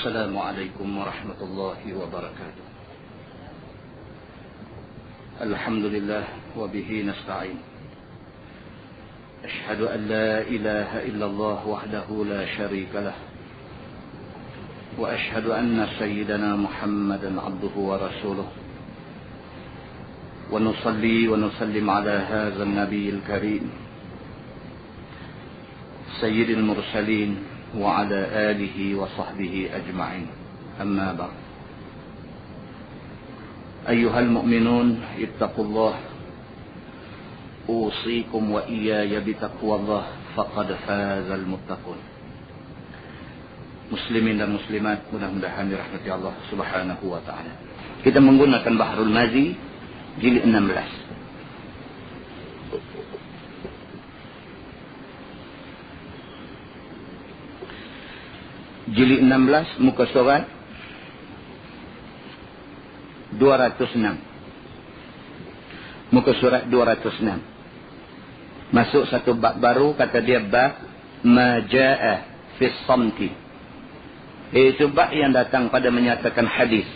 السلام عليكم ورحمة الله وبركاته. الحمد لله وبه نستعين. أشهد أن لا إله إلا الله وحده لا شريك له، وأشهد أن سيدنا محمدا عبده ورسوله، ونصلي ونسلم على هذا النبي الكريم سيد المرسلين وعلى آله وصحبه أجمعين. أما بعد، أيها المؤمنون اتقوا الله، أوصيكم وإياي بتقوى الله، فقد فاز المتقون. Muslimin dan muslimat, mudah-mudahan dirahmati Allah Subhanahu wa taala. Kita menggunakan Bahrul Mazi jilid 16. Jilid 16, muka surat 206. Muka surat 206. Masuk satu bab baru, kata dia bab majaa fi samti. Itu bab yang datang pada menyatakan hadis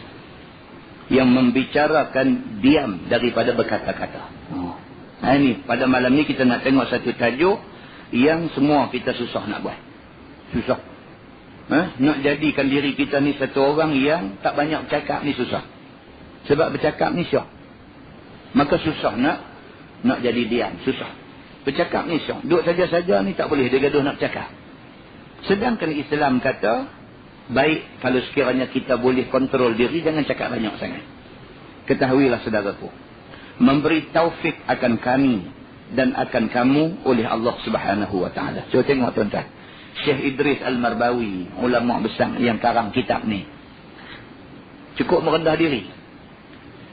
yang membicarakan diam daripada berkata-kata. Ini pada malam ni kita nak tengok satu tajuk yang semua kita susah nak buat. Susah. Nak jadikan diri kita ni satu orang yang tak banyak bercakap ni susah. Sebab bercakap ni syok. Maka susah nak jadi diam. Susah. Bercakap ni syok. Duduk saja-saja ni tak boleh. Dia gaduh nak bercakap. Sedangkan Islam kata, baik kalau sekiranya kita boleh kontrol diri, jangan cakap banyak sangat. Ketahuilah saudaraku, memberi taufik akan kami dan akan kamu oleh Allah Subhanahu wa taala. Cuba tengok tuan-tuan. Syekh Idris Al-Marbawi, ulama besar yang karang kitab ni, cukup merendah diri.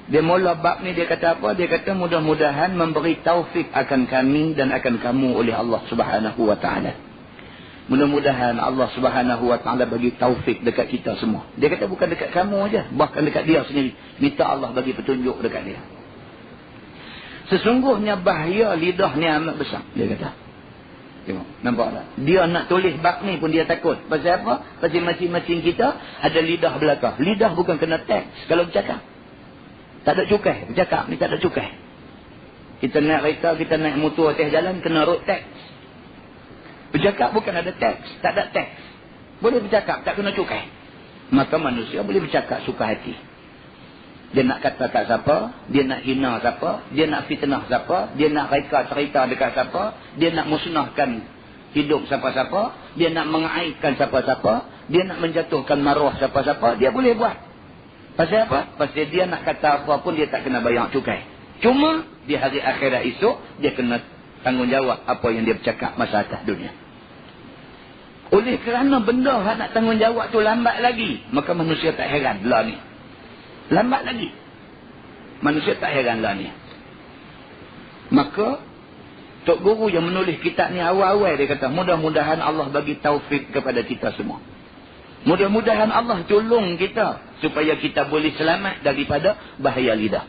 Dia mula bab ni, dia kata apa? Dia kata mudah-mudahan memberi taufik akan kami dan akan kamu oleh Allah Subhanahu wa taala. Mudah-mudahan Allah Subhanahu wa taala bagi taufik dekat kita semua. Dia kata bukan dekat kamu aja, bahkan dekat dia sendiri. Minta Allah bagi petunjuk dekat dia. Sesungguhnya bahaya lidah ni amat besar, dia kata. Tengok, nampak tak? Dia nak tulis bab ni pun dia takut. Pasal apa? Pasal masing-masing kita ada lidah belakang. Lidah bukan kena teks kalau bercakap. Tak ada cukai. Bercakap ni tak ada cukai. Kita naik kereta, kita naik motor atas jalan, kena road tax. Bercakap bukan ada teks. Tak ada teks. Boleh bercakap, tak kena cukai. Maka manusia boleh bercakap suka hati. Dia nak kata kat siapa, dia nak hina siapa, dia nak fitnah siapa, dia nak reka cerita dekat siapa, dia nak musnahkan hidup siapa-siapa, dia nak mengaibkan siapa-siapa, dia nak menjatuhkan maruah siapa-siapa, dia boleh buat. Pasal apa? Pasal dia nak kata apa pun dia tak kena bayar cukai. Cuma di hari akhirat esok dia kena tanggungjawab apa yang dia bercakap masa atas dunia. Oleh kerana benda yang nak tanggungjawab tu lambat lagi, maka manusia tak heran lah ni. Lambat lagi. Manusia tak heranlah ni. Maka Tok Guru yang menulis kitab ni awal-awal dia kata, mudah-mudahan Allah bagi taufik kepada kita semua. Mudah-mudahan Allah tolong kita supaya kita boleh selamat daripada bahaya lidah.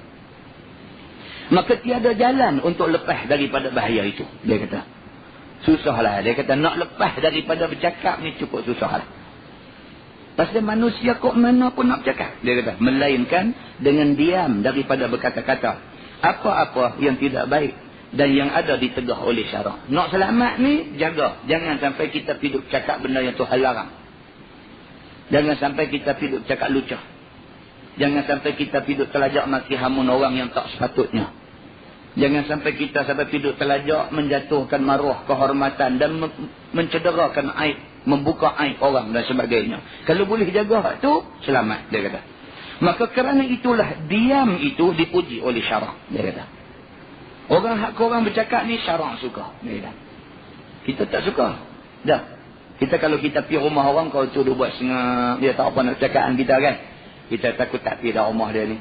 Maka tiada jalan untuk lepas daripada bahaya itu, dia kata. Susahlah. Dia kata nak lepas daripada bercakap ni cukup susahlah. Pasal manusia kok mana pun nak bercakap. Dia kata, melainkan dengan diam daripada berkata-kata apa-apa yang tidak baik dan yang ada ditegah oleh syarak. Nak selamat ni, jaga. Jangan sampai kita hidup cakap benda yang Tuhan larang. Jangan sampai kita hidup cakap lucah. Jangan sampai kita hidup telajak maki hamun orang yang tak sepatutnya. Jangan sampai kita sampai hidup telajak menjatuhkan maruah kehormatan dan mencederakan aib, membuka aib orang dan sebagainya. Kalau boleh jaga tu, selamat, dia kata. Maka kerana itulah diam itu dipuji oleh syarak, dia kata. Orang hak korang bercakap ni syarak suka, dia kata. Kita tak suka. Dah. Kita kalau kita pergi rumah orang, kau tu dia buat sengak, dia tak apa nak cakap kita kan. Kita takut tak pergi dah rumah dia ni.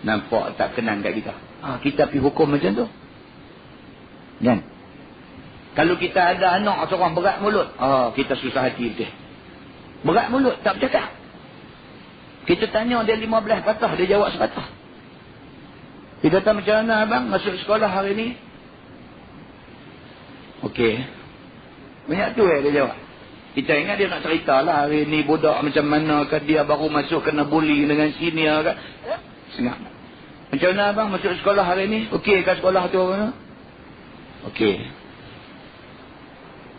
Nampak tak kenal kat kita. Kita pergi hukum macam tu. Kan? Kalau kita ada anak seorang berat mulut, kita susah hati betul. Berat mulut, tak bercakap. Kita tanya dia 15 patah, dia jawab sepatah. Kita kata macam mana abang masuk sekolah hari ni? Okey. Banyak tu dia jawab. Kita ingat dia nak cerita lah hari ni budak macam mana ke, dia baru masuk kena bully dengan senior ke. Senang. Macam mana abang masuk sekolah hari ni? Okey ke sekolah tu? Okey.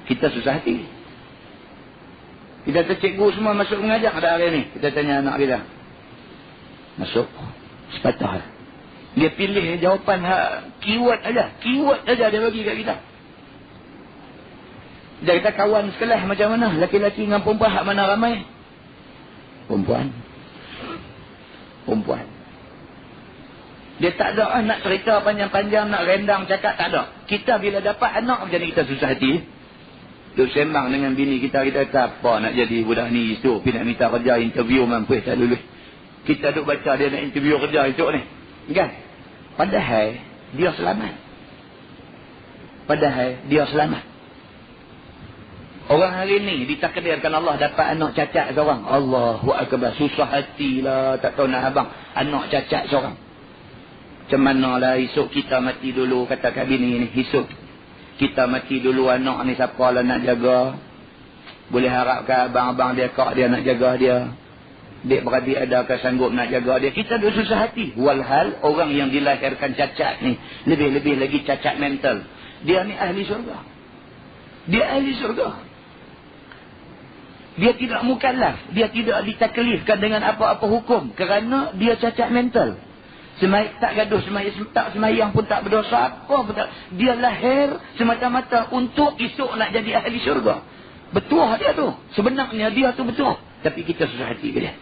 Kita susah hati. Kita cikgu semua masuk mengajar pada hari ni. Kita tanya anak kita. Masuk. Sepatah. Dia pilih jawapan keyword aja. Keyword aja dia bagi kat kita. Dia kata kawan sekelas macam mana? Laki-laki dengan perempuan hak mana ramai? Perempuan. Perempuan. Dia tak ada nak cerita panjang-panjang, nak rendang cakap, tak ada. Kita bila dapat anak macam ni kita susah hati. Duk sembang dengan bini kita kata apa nak jadi budak ni esok, pergi nak minta kerja interview mampu tak lulus. Kita duk baca dia nak interview kerja esok ni. Kan? Padahal dia selamat. Padahal dia selamat. Orang hari ni ditakdirkan Allah dapat anak cacat seorang. Allahu akbar, susah hatilah, tak tahu nak abang. Anak cacat seorang. Macam manalah esok kita mati dulu, kata kat bini ni, esok kita mati dulu, anak ni siapa lah nak jaga. Boleh harapkan abang-abang dia kak dia nak jaga dia. Dik-beradik adakah sanggup nak jaga dia. Kita dah susah hati. Walhal orang yang dilahirkan cacat ni, lebih-lebih lagi cacat mental, dia ni ahli syurga. Dia ahli syurga. Dia tidak mukallaf. Dia tidak ditaklifkan dengan apa-apa hukum. Kerana dia cacat mental. Tak gaduh tak semayang pun tak berdosa. Apa pun tak. Dia lahir semata-mata untuk esok nak jadi ahli syurga. Betul dia tu. Sebenarnya dia tu betul. Tapi kita susah hati ke dia.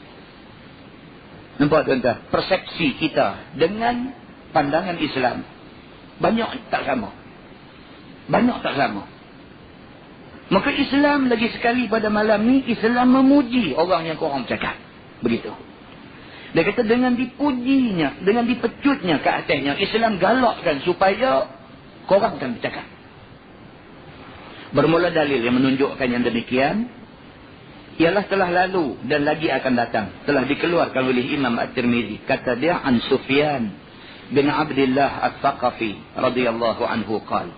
Nampak tuan-tuan? Persepsi kita dengan pandangan Islam banyak tak sama. Banyak tak sama. Maka Islam lagi sekali pada malam ni, Islam memuji orang yang korang cakap. Begitu. Dia kata dengan dipujinya, dengan dipecutnya ke atasnya, Islam galakkan supaya korang akan bercakap. Bermula dalil yang menunjukkan yang demikian, ialah telah lalu dan lagi akan datang. Telah dikeluarkan oleh Imam At-Tirmizi. Kata dia, An Sufyan bin Abdullah Al-Thaqafi radhiyallahu anhu qala,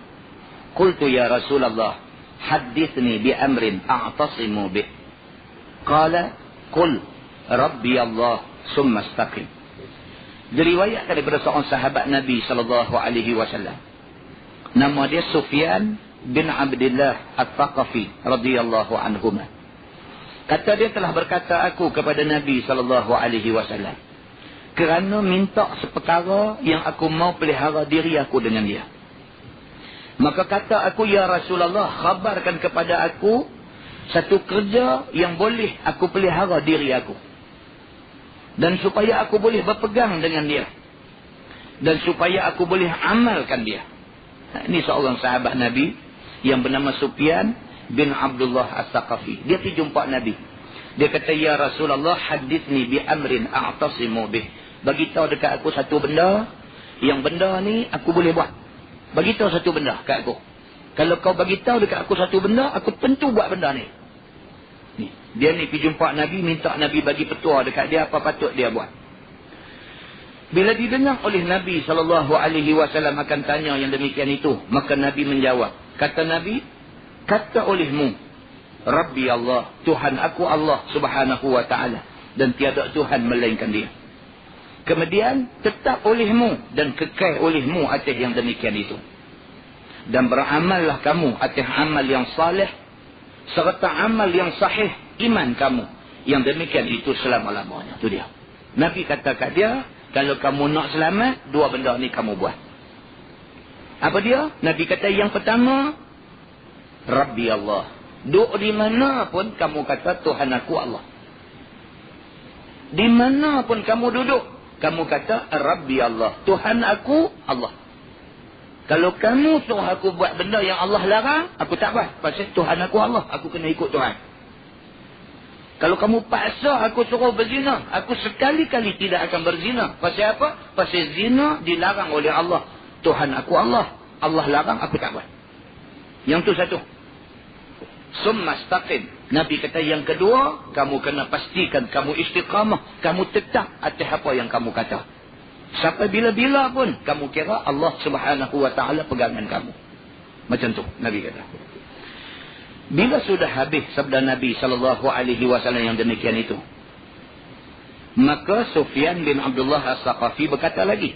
Qultu ya Rasulullah, Hadithni bi amrin a'tasimu bih. Qala qul Rabbi Allah summa istaqim. Diriwayatkan daripada seorang sahabat Nabi SAW. Nama dia Sufyan bin Abdullah Al-Thaqafi radhiyallahu anhuma. Kata dia telah berkata aku kepada Nabi SAW, kerana minta seperkara yang aku mau pelihara diri aku dengan dia. Maka kata aku, ya Rasulullah, khabarkan kepada aku satu kerja yang boleh aku pelihara diri aku. Dan supaya aku boleh berpegang dengan dia. Dan supaya aku boleh amalkan dia. Ini seorang sahabat Nabi yang bernama Sufyan bin Abdullah As-Saqafi. Dia pergi jumpa Nabi. Dia kata, ya Rasulullah, hadithni bi amrin a'tasimu bih. Bagitahu dekat aku satu benda, yang benda ni aku boleh buat. Bagitahu satu benda kat aku. Kalau kau bagitahu dekat aku satu benda, aku tentu buat benda ni. Dia ni pergi jumpa Nabi, minta Nabi bagi petua dekat dia apa patut dia buat. Bila didengar oleh Nabi SAW akan tanya yang demikian itu, maka Nabi menjawab. Kata Nabi, kata olehmu, Rabbi Allah, Tuhan aku Allah subhanahu wa ta'ala, dan tiada Tuhan melainkan dia. Kemudian tetap olehmu dan kekal olehmu atas yang demikian itu. Dan beramallah kamu atas amal yang saleh serta amal yang sahih iman kamu. Yang demikian itu selama-lamanya. Itu dia. Nabi kata kat dia, kalau kamu nak selamat, dua benda ni kamu buat. Apa dia? Nabi kata yang pertama, Rabbi Allah. Duk di mana pun kamu kata Tuhan aku Allah. Di mana pun kamu duduk, kamu kata Rabbi Allah, Tuhan aku Allah. Kalau kamu suruh aku buat benda yang Allah larang, aku tak buat. Pasal Tuhan aku Allah, aku kena ikut Tuhan. Kalau kamu paksa aku suruh berzina, aku sekali-kali tidak akan berzina. Pasal apa? Pasal zina dilarang oleh Allah. Tuhan aku Allah, Allah larang, aku tak buat. Yang tu satu. Summa istaqim. Nabi kata yang kedua, kamu kena pastikan kamu istiqamah, kamu tetap atas apa yang kamu kata. Sampai bila-bila pun kamu kira Allah subhanahu wa ta'ala pegangan kamu. Macam tu Nabi kata. Bila sudah habis sabda Nabi SAW yang demikian itu, maka Sufyan bin Abdullah As-Saqafi berkata lagi,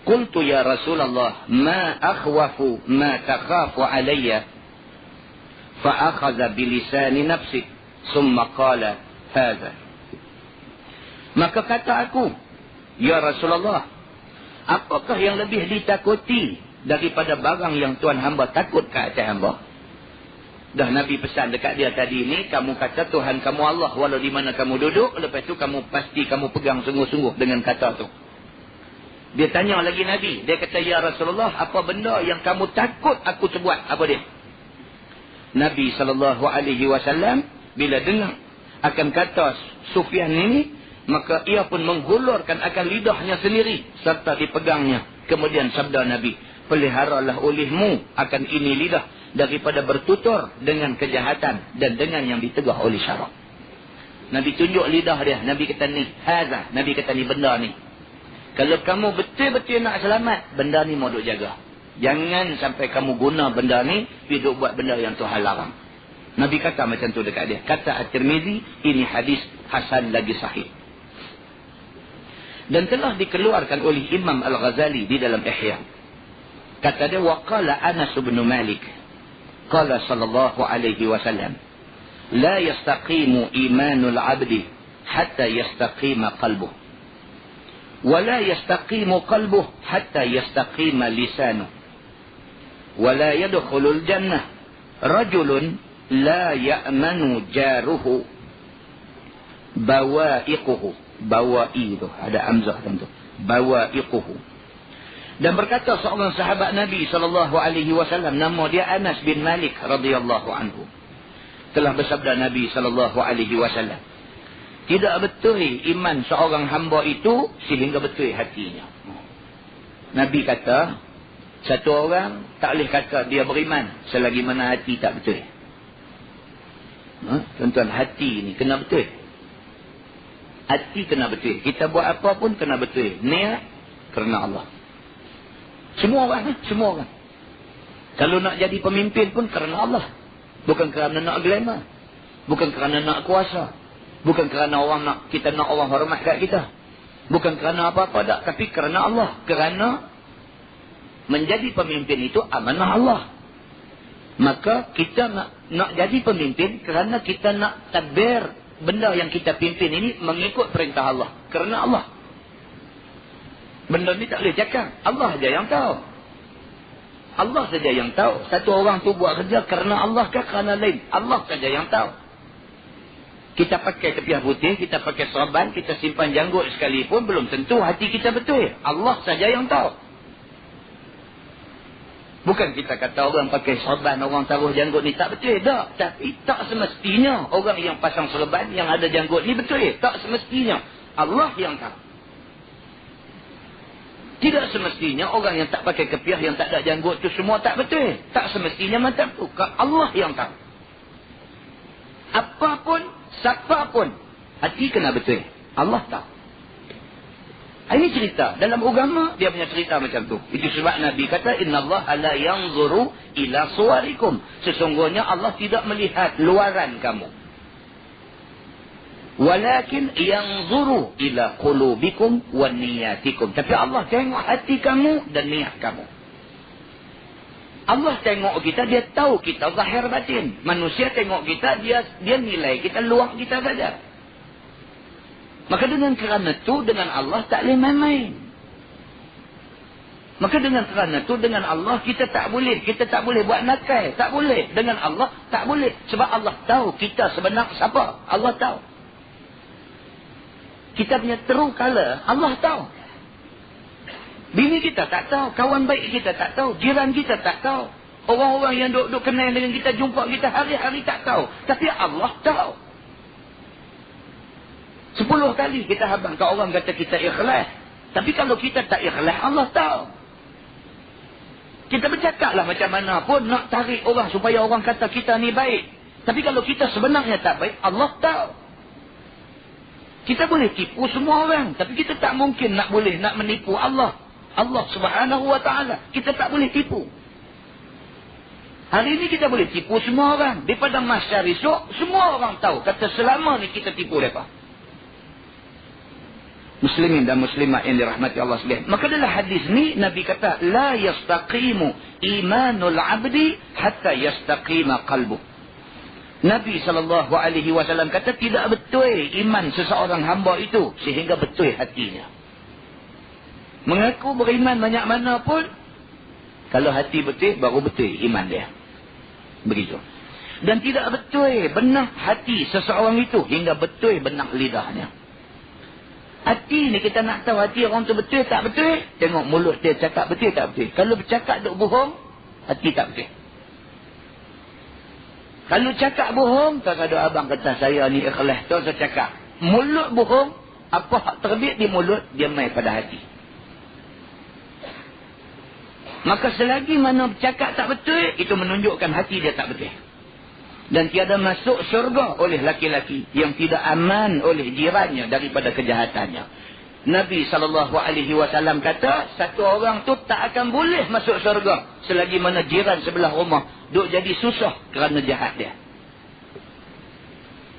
Qultu ya Rasulullah, ma akhwafu ma takhafu alayya, fa akhadha bilisani nafsi, summa qala hadha. Maka kata aku, ya Rasulullah, apakah yang lebih ditakuti daripada barang yang Tuhan hamba takut ke atas hamba? Dah Nabi pesan dekat dia tadi ni, kamu kata Tuhan kamu Allah walau di mana kamu duduk, lepas tu kamu pasti kamu pegang sungguh-sungguh dengan kata tu. Dia tanya lagi Nabi, dia kata, ya Rasulullah, apa benda yang kamu takut aku sebuat? Apa dia? Nabi SAW bila dengar akan kata Sufyan ini, maka ia pun menghulurkan akan lidahnya sendiri serta dipegangnya. Kemudian sabda Nabi, peliharalah olehmu akan ini lidah daripada bertutur dengan kejahatan dan dengan yang ditegah oleh syarak. Nabi tunjuk lidah dia. Nabi kata ni, hadza. Nabi kata ni benda ni. Kalau kamu betul-betul nak selamat, benda ni mau duk jaga. Jangan sampai kamu guna benda ni, pergi duk buat benda yang Tuhan larang. Nabi kata macam tu dekat dia. Kata At-Tirmizi, ini hadis hasan lagi sahih. Dan telah dikeluarkan oleh Imam Al-Ghazali di dalam Ihya. Kata dia, waqala Anas bin Malik, qala sallallahu alaihi wasallam, la yastaqimu imanul abdi hatta yastaqima qalbuh, wa la yastaqimu qalbuh hatta yastaqima lisanuh, wa la yadkhulul jannah rajulun la ya'manu jaruhu bawa'iquhu. Bawa'i itu ada amzah tentu, bawa'iquhu. Dan berkata seorang sahabat Nabi SAW, nama dia Anas bin Malik radhiyallahu anhu, telah bersabda Nabi SAW, tidak betul iman seorang hamba itu sehingga betul hatinya. Nabi kata, satu orang tak boleh kata dia beriman selagi mana hati tak betul. Tuan-tuan, hati ni kena betul. Hati kena betul. Kita buat apa pun kena betul. Niat kerana Allah. Semua orang, semua orang. Kalau nak jadi pemimpin pun kerana Allah. Bukan kerana nak glamour. Bukan kerana nak kuasa. Bukan kerana orang nak, kita nak orang hormat kat kita. Bukan kerana apa-apa tak. Tapi kerana Allah. Kerana menjadi pemimpin itu amanah Allah. Maka kita nak jadi pemimpin kerana kita nak tadbir benda yang kita pimpin ini mengikut perintah Allah. Kerana Allah. Benda ni tak boleh cakap. Allah saja yang tahu. Allah saja yang tahu. Satu orang tu buat kerja kerana Allah ke kerana lain. Allah saja yang tahu. Kita pakai tepiah putih, kita pakai serban, kita simpan janggut sekalipun, belum tentu hati kita betul. Allah saja yang tahu. Bukan kita kata orang pakai serban, orang taruh janggut ni tak betul. Tak. Tapi tak semestinya orang yang pasang serban, yang ada janggut ni betul. Tak semestinya. Allah yang tahu. Tidak semestinya orang yang tak pakai kepiah, yang tak ada janggut tu semua tak betul. Tak semestinya macam tu. Allah yang tahu. Apapun, siapapun, hati kena betul. Allah tahu. Ini cerita. Dalam agama, dia punya cerita macam tu. Itu sebab Nabi kata, Inna Allah la yanzuru ila suwarikum. Sesungguhnya Allah tidak melihat luaran kamu. Walakin yanzuru ila qulubikum wa niyatikum. Tapi Allah tengok hati kamu dan niat kamu. Allah tengok kita, dia tahu kita zahir batin. Manusia tengok kita, dia nilai kita, luar kita saja. Maka dengan kerana tu, dengan Allah tak boleh main-main. Maka dengan kerana tu, dengan Allah kita tak boleh buat nakal. Tak boleh. Dengan Allah tak boleh. Sebab Allah tahu kita sebenar siapa. Allah tahu. Kita punya true color, Allah tahu. Bini kita tak tahu. Kawan baik kita tak tahu. Jiran kita tak tahu. Orang-orang yang duduk kenal dengan kita, jumpa kita hari-hari tak tahu. Tapi Allah tahu. 10 kali kita habang kalau orang kata kita ikhlas. Tapi kalau kita tak ikhlas, Allah tahu. Kita bercakaplah macam mana pun nak tarik orang supaya orang kata kita ni baik. Tapi kalau kita sebenarnya tak baik, Allah tahu. Kita boleh tipu semua orang, tapi kita tak mungkin nak menipu Allah. Allah Subhanahu wa ta'ala. Kita tak boleh tipu. Hari ini kita boleh tipu semua orang. Di padang mahsyar esok, semua orang tahu. Kata selama ni kita tipu mereka. Muslimin dan muslimat yang dirahmati Allah sekalian. Maka dalam hadis ni, Nabi kata, La yastaqimu imanul abdi hatta yastaqima qalbuh. Nabi SAW kata, tidak betul iman seseorang hamba itu sehingga betul hatinya. Mengaku beriman banyak mana pun, kalau hati betul, baru betul iman dia. Begitu. Dan tidak betul benar hati seseorang itu hingga betul benar lidahnya. Hati ni kita nak tahu hati orang tu betul tak betul, tengok mulut dia cakap betul tak betul. Kalau bercakap duk bohong, hati tak betul. Kalau cakap bohong, kadang-kadang abang kata saya ni ikhlas tu saya cakap. Mulut bohong, apa hak terbit di mulut, dia mai pada hati. Maka selagi mana bercakap tak betul, itu menunjukkan hati dia tak betul. Dan tiada masuk syurga oleh laki-laki yang tidak aman oleh jirannya daripada kejahatannya. Nabi SAW kata, satu orang tu tak akan boleh masuk syurga selagi mana jiran sebelah rumah duk jadi susah kerana jahat dia.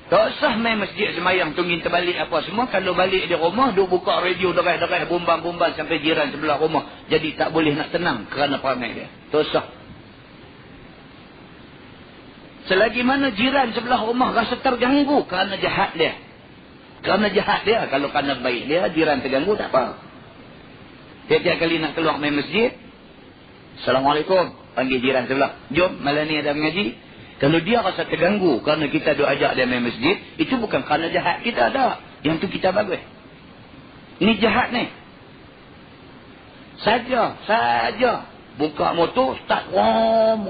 Tak usah main masjid semayang tunggin terbalik apa semua. Kalau balik di rumah, duk buka radio derai-derai, bumbang-bumbang sampai jiran sebelah rumah. Jadi tak boleh nak tenang kerana perangai dia. Tak usah. Selagi mana jiran sebelah rumah rasa terganggu kerana jahat dia. Kerana jahat dia. Kalau kerana baik dia, jiran terganggu tak apa. Tiap-tiap kali nak keluar main masjid, Assalamualaikum. Panggil jiran sebelah. Jom, malam ni ada mengaji. Kalau dia rasa terganggu kerana kita duk ajak dia main masjid, itu bukan kerana jahat kita ada. Yang tu kita bagus. Ini jahat ni. Saja. Buka motor, start, rom,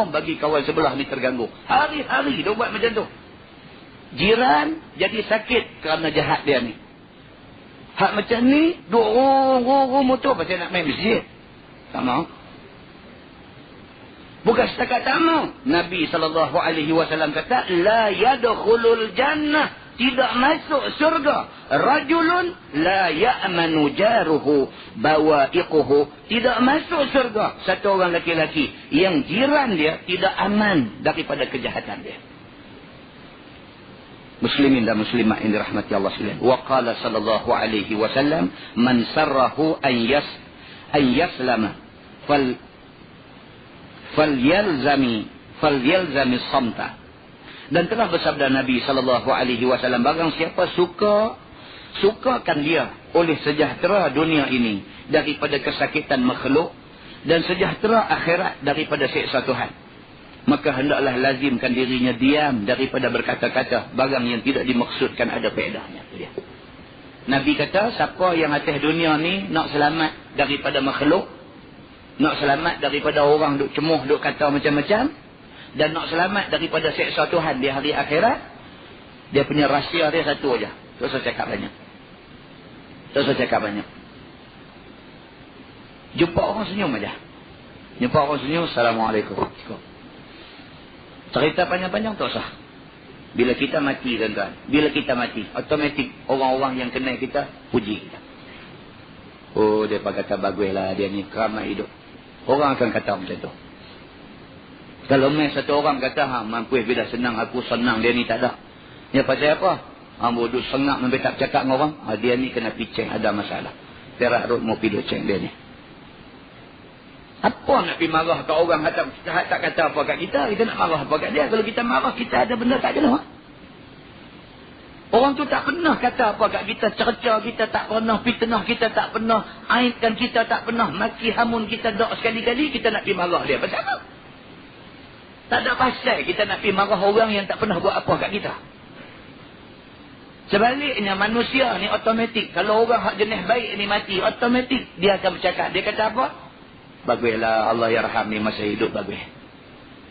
bagi kawan sebelah ni terganggu. Hari-hari dia buat macam tu. Jiran jadi sakit kerana jahat dia ni. Hak macam ni, duk rom motor pasal nak main masjid. Tak mahu. Bukan setakat tak mahu. Nabi SAW kata, La yadkhulul jannah. Tidak masuk surga. Rajulun la ya'manu jaruhu bawa'iquhu. Tidak masuk surga. Satu orang laki-laki yang jiran dia tidak aman daripada kejahatan dia. Muslimin dan muslimat yang dirahmati Allah sekalian. Wa qala sallallahu alaihi wasallam, Man sarrahu an yaslama falyalzami samta. Dan telah bersabda Nabi SAW, barang siapa sukakan dia oleh sejahtera dunia ini daripada kesakitan makhluk dan sejahtera akhirat daripada siksa Tuhan, maka hendaklah lazimkan dirinya diam daripada berkata-kata barang yang tidak dimaksudkan ada faedahnya. Nabi kata, siapa yang atas dunia ni nak selamat daripada makhluk, nak selamat daripada orang duk cemuh, duk kata macam-macam, dan nak selamat daripada siksa Tuhan di hari akhirat, dia punya rahsia dia satu aja. Tak usah cakap banyak. Jumpa orang senyum aja. Assalamualaikum. Cerita panjang-panjang tak usah. Bila kita mati, tuan-tuan, automatik orang-orang yang kenal kita puji kita. Oh, dia kata baguslah, dia ni keramai hidup. Orang akan kata macam tu. Kalau main satu orang kata, mampu bila senang, aku senang, dia ni tak ada. Dia pasal apa? Bodoh sengak sampai tak cakap dengan orang. Dia ni kena piceng, ada masalah. Perak rut mau pergi ceng dia ni. Apa nak pergi marah ke orang tak kata apa kat kita? Kita nak marah apa kat dia? Kalau kita marah, kita ada benda tak jelas. Orang tu tak pernah kata apa kat kita, cerca kita tak pernah, fitnah kita tak pernah, aibkan kita tak pernah, maki hamun kita dok sekali-kali, kita nak pergi marah dia. Pasal apa? Tak ada pasal kita nak pergi marah orang yang tak pernah buat apa kat kita. Sebaliknya manusia ni automatik. Kalau orang hak jenis baik ni mati, automatik dia akan bercakap. Dia kata apa? Baguslah, Allah yarham ni masa hidup bagus.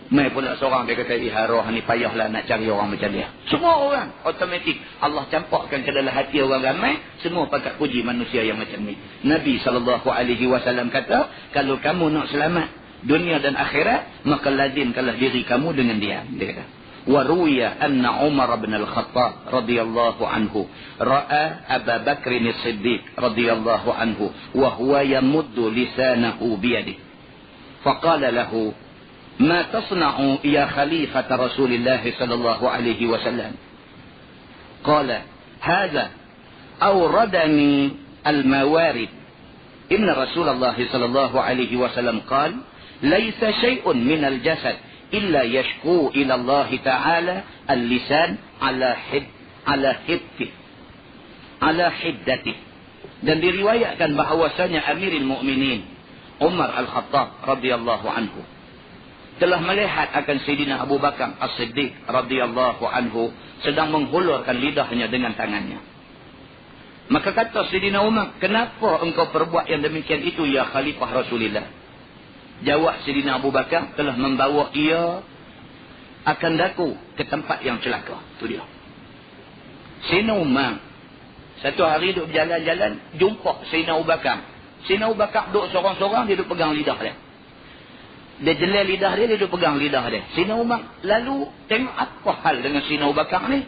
Mai pula seorang dia kata, roh ni payahlah nak cari orang macam dia. Semua orang automatik Allah campakkan ke dalam hati orang ramai, semua pakat puji manusia yang macam ni. Nabi SAW kata, kalau kamu nak selamat dunia dan akhirat, maka lazimkanlah diri kamu dengan diam. Dia kata, wa ruwiya anna Umar bin al-Khattab radhiyallahu anhu ra'a Abu Bakr as-Siddiq radhiyallahu anhu wa huwa yamuddu lisanahu bi yadihi faqala lahu ما تصنع يا خليفة رسول الله صلى الله عليه وسلم؟ قال هذا أوردني الموارد. إن رسول الله صلى الله عليه وسلم قال ليس شيء من الجسد إلا يشكو إلى الله تعالى اللسان على حدته. Dan diriwayatkan bahawasanya Amirul Mukminin Umar Al-Khattab radhiyallahu anhu telah melihat akan Sayyidina Abu Bakar As-Siddiq radhiyallahu anhu sedang menghulurkan lidahnya dengan tangannya. Maka kata Sayyidina Umar, kenapa engkau perbuat yang demikian itu ya Khalifah Rasulullah? Jawab Sayyidina Abu Bakar, telah membawa ia akan daku ke tempat yang celaka. Itu dia. Sayyidina Umar satu hari duduk berjalan-jalan, jumpa Sayyidina Abu Bakar. Sayyidina Abu Bakar duduk sorang-sorang, dia duduk pegang lidah dia. Dia jelai lidah dia, dia duduk pegang lidah dia. Sayyidina Umar lalu tengok apa hal dengan Sayyidina Abu Bakar ni.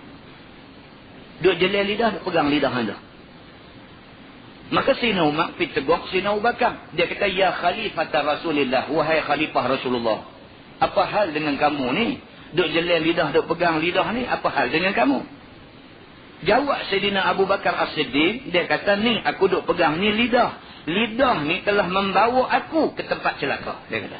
Duduk jelai lidah, duduk pegang lidah dia. Maka Sayyidina Umar pergi tegur Sayyidina Abu Bakar. Dia kata, ya Khalifah Rasulullah, wahai Khalifah Rasulullah, apa hal dengan kamu ni? Duduk jelai lidah, duduk pegang lidah ni, apa hal dengan kamu? Jawab Sayyidina Abu Bakar As-Siddiq, dia kata, ni aku duk pegang ni lidah. Lidah ni telah membawa aku ke tempat celaka. Dia kata.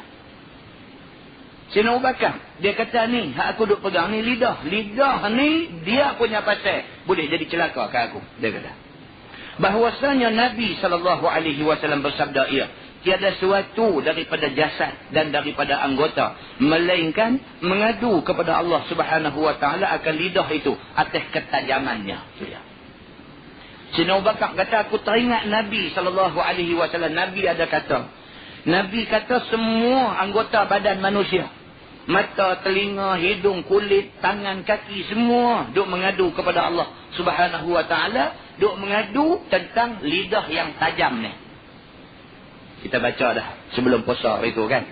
Sayyidina Abu Bakar, dia kata ni, aku duk pegang ni lidah. Lidah ni dia punya pasal boleh jadi celaka ke aku. Dia kata. Bahwasanya Nabi SAW bersabda ia, tiada sesuatu daripada jasad dan daripada anggota melainkan mengadu kepada Allah Subhanahu wa taala akan lidah itu atas ketajamannya. Sayyidina Abu Bakar kata, aku teringat Nabi SAW. Nabi ada kata, Nabi kata semua anggota badan manusia, mata, telinga, hidung, kulit, tangan, kaki, semua duk mengadu kepada Allah Subhanahu wa taala, duk mengadu tentang lidah yang tajam ni. Kita baca dah sebelum puasa itu kan.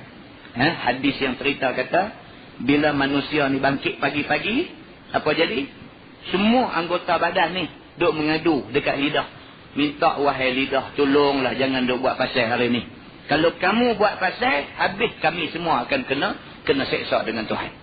Hadis yang cerita kata, bila manusia ni bangkit pagi-pagi, apa jadi? Semua anggota badan ni duk mengadu dekat lidah. Minta, wahai lidah, tolonglah jangan duk buat pasal hari ni. Kalau kamu buat pasal, habis kami semua akan kena seksa dengan Tuhan.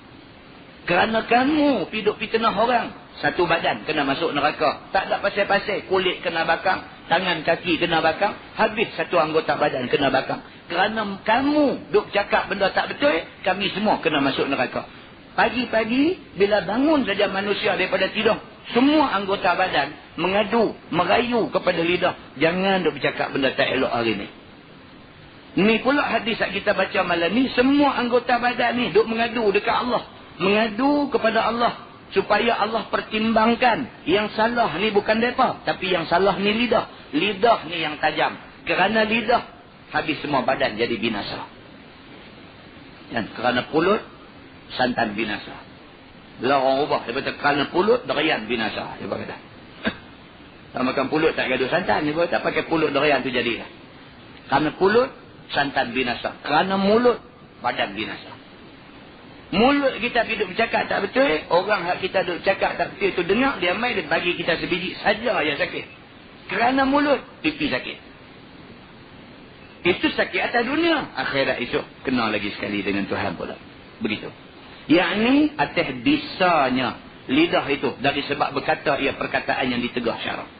Kerana kamu piduk fitnah orang, satu badan kena masuk neraka. Tak ada pasal-pasal, kulit kena bakar, tangan kaki kena bakar, habis satu anggota badan kena bakar. Kerana kamu duk cakap benda tak betul, kami semua kena masuk neraka. Pagi-pagi bila bangun saja manusia daripada tidur, semua anggota badan mengadu, merayu kepada lidah, jangan duk bercakap benda tak elok hari ni. Ni pula hadis yang kita baca malam ni, semua anggota badan ni duk mengadu dekat Allah, mengadu kepada Allah supaya Allah pertimbangkan yang salah ni bukan mereka, tapi yang salah ni lidah. Lidah ni yang tajam. Kerana lidah, habis semua badan jadi binasa. Dan kerana pulut, santan binasa. Bila orang ubah, dia kata kerana pulut, derian binasa. Dia kata. Tak makan pulut, tak gaduh santan. Dia kata pakai pulut, derian tu jadilah. Kerana pulut, santan binasa. Kerana mulut, badan binasa. Mulut kita hidup bercakap tak betul, orang hak kita duduk cakap tak betul tu dengar, dia main dia bagi kita sebiji saja yang sakit. Kerana mulut, pipi sakit. Itu sakit atas dunia. Akhirat esok, kena lagi sekali dengan Tuhan pula. Begitu. Yang ni atas bisanya lidah itu, dari sebab berkata ia perkataan yang ditegah syarak.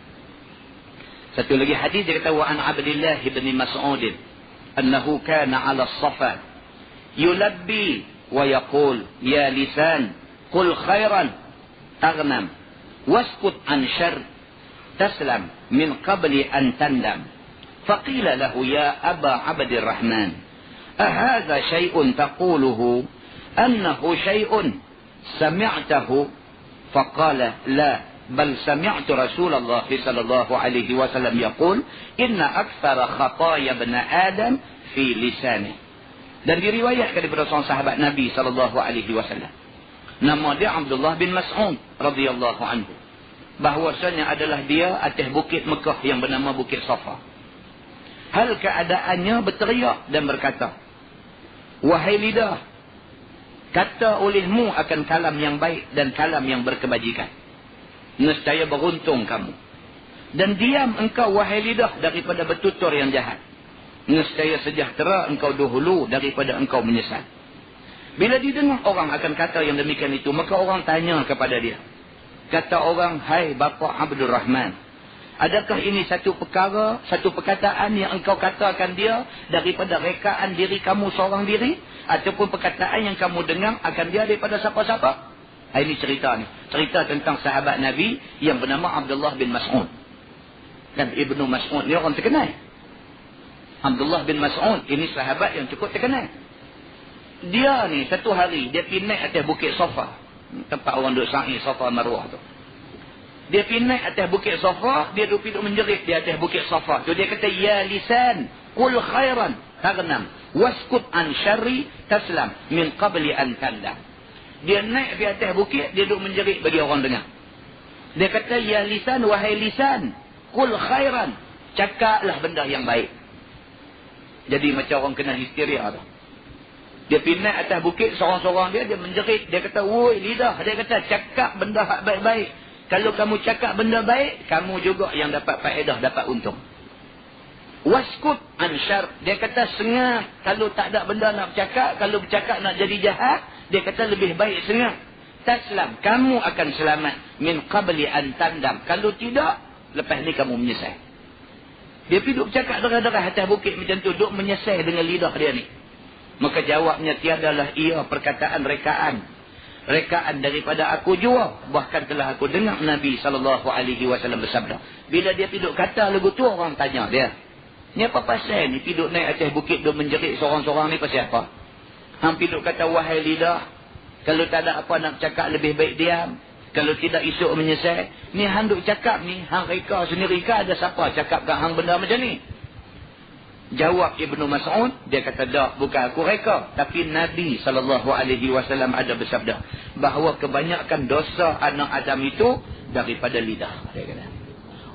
Satu lagi hadis dia kata, wa an Abdullah bin Mas'ud annahu kana 'ala as-safa yulabbi ويقول يا لسان قل خيرا تغنم واسكت عن شر تسلم من قبل أن تندم. فقيل له يا أبا عبد الرحمن أهذا شيء تقوله أنه شيء سمعته؟ فقال لا بل سمعت رسول الله صلى الله عليه وسلم يقول إن أكثر خطايا ابن آدم في لسانه. Dan diriwayatkan daripada seorang sahabat Nabi SAW. Nama dia Abdullah bin Mas'ud radhiyallahu anhu. Bahwasanya adalah dia atas bukit Mekah yang bernama Bukit Safa. Hal keadaannya berteriak dan berkata, wahai lidah, kata olehmu akan kalam yang baik dan kalam yang berkebajikan. Nescaya beruntung kamu. Dan diam engkau wahai lidah daripada bertutur yang jahat. Nescaya sejahtera engkau dahulu daripada engkau menyesal. Bila didengar orang akan kata yang demikian itu, maka orang tanya kepada dia. Kata orang, hai Bapa Abdul Rahman, adakah ini satu perkara, satu perkataan yang engkau katakan dia daripada rekaan diri kamu seorang diri? Ataupun perkataan yang kamu dengar akan dia daripada siapa-siapa? Ini cerita ni. Cerita tentang sahabat Nabi yang bernama Abdullah bin Mas'ud. Dan Ibnu Mas'ud ni orang terkenal. Abdullah bin Mas'ud ini sahabat yang cukup terkenal. Dia ni satu hari dia pergi naik atas bukit Safa. Tempat orang duduk sa'i Safa Marwah tu. Dia pergi naik atas bukit Safa, dia duduk menjerit di atas bukit Safa. Tu dia kata, ya lisan, qul khairan taghnam, waskut an syarri taslam min qabli an tandam. Dia naik di atas bukit, dia duduk menjerit bagi orang dengar. Dia kata, ya lisan, wahai lisan, qul khairan, cakaplah benda yang baik. Jadi macam orang kena histeria tu. Dia pergi naik atas bukit, seorang-seorang dia menjerit. Dia kata, woi lidah. Dia kata, cakap benda baik-baik. Kalau kamu cakap benda baik, kamu juga yang dapat faedah, dapat untung. Waskut an syar. Dia kata, sengah. Kalau tak ada benda nak bercakap, kalau bercakap nak jadi jahat, dia kata lebih baik sengah. Taslam. Kamu akan selamat. Min qabli an tandam. Kalau tidak, lepas ni kamu menyesal. Dia pergi duduk bercakap derah-derah atas bukit macam tu. Duduk menyesal dengan lidah dia ni. Maka jawabnya, tiadalah ia perkataan rekaan. Rekaan daripada aku jua. Bahkan telah aku dengar Nabi SAW bersabda. Bila dia pergi duduk kata lagu tu, orang tanya dia, ni apa pasal ni? Pergi duduk naik atas bukit, duduk menjerit seorang-seorang ni pasal apa? Hang pergi duduk kata, wahai lidah, kalau tak ada apa nak cakap, lebih baik diam. Kalau tidak esok menyesal. Ni hang duk cakap ni, hang reka sendiri ke ada siapa cakap ke hang benda macam ni? Jawab Ibnu Mas'ud, dia kata, dak, bukan aku reka, tapi Nabi SAW ada bersabda bahawa kebanyakan dosa anak Adam itu daripada lidah. Dia kata.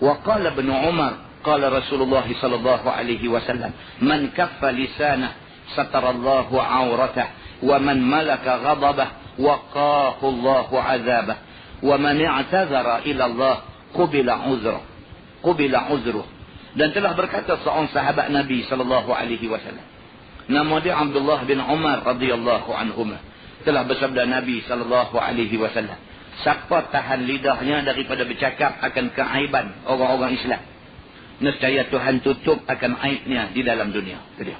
Wa qala Ibnu Umar, qala Rasulullah SAW, man kaffa lisanah satarallahu auratah, wa man malaka ghadabah waqahu Allahu azabah, wa man i'tazara ila Allah qubila uzruh. Dan telah berkata seorang sahabat Nabi SAW, nama dia Abdullah bin Umar radhiyallahu anhuma, telah bersabda Nabi SAW, siapa tahan lidahnya daripada bercakap akan keaiban orang-orang Islam, nescaya Tuhan tutup akan aibnya di dalam dunia. Itu dia.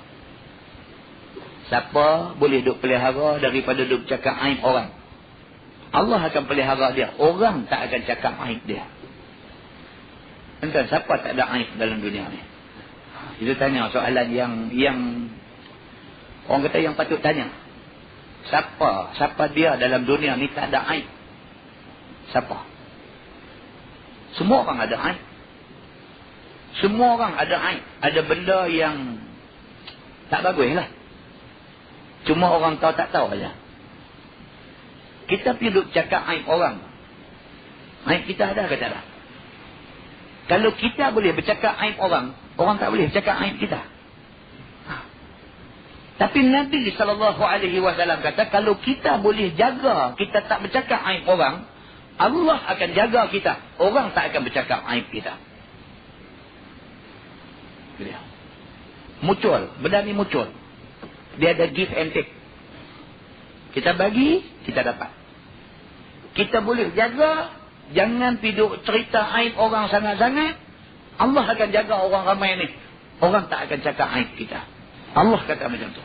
Siapa boleh duk pelihara daripada duk cakap aib orang, Allah akan pelihara dia. Orang tak akan cakap aib dia. Entah siapa tak ada aib dalam dunia ni? Kita tanya soalan yang orang kata yang patut tanya. Siapa dia dalam dunia ni tak ada aib? Siapa? Semua orang ada aib. Semua orang ada aib. Ada benda yang tak bagus lah. Cuma orang tahu tak tahu saja. Kita pergi duduk cakap aib orang. Aib kita ada ke tak ada? Kalau kita boleh bercakap aib orang, orang tak boleh bercakap aib kita. Tapi Nabi SAW kata, kalau kita boleh jaga, kita tak bercakap aib orang, Allah akan jaga kita. Orang tak akan bercakap aib kita. Muncul. Benda ni muncul. Dia ada give and take. Kita bagi, kita dapat. Kita boleh jaga. Jangan piduk cerita aib orang sangat-sangat. Allah akan jaga orang ramai ni. Orang tak akan cakap aib kita. Allah kata macam tu.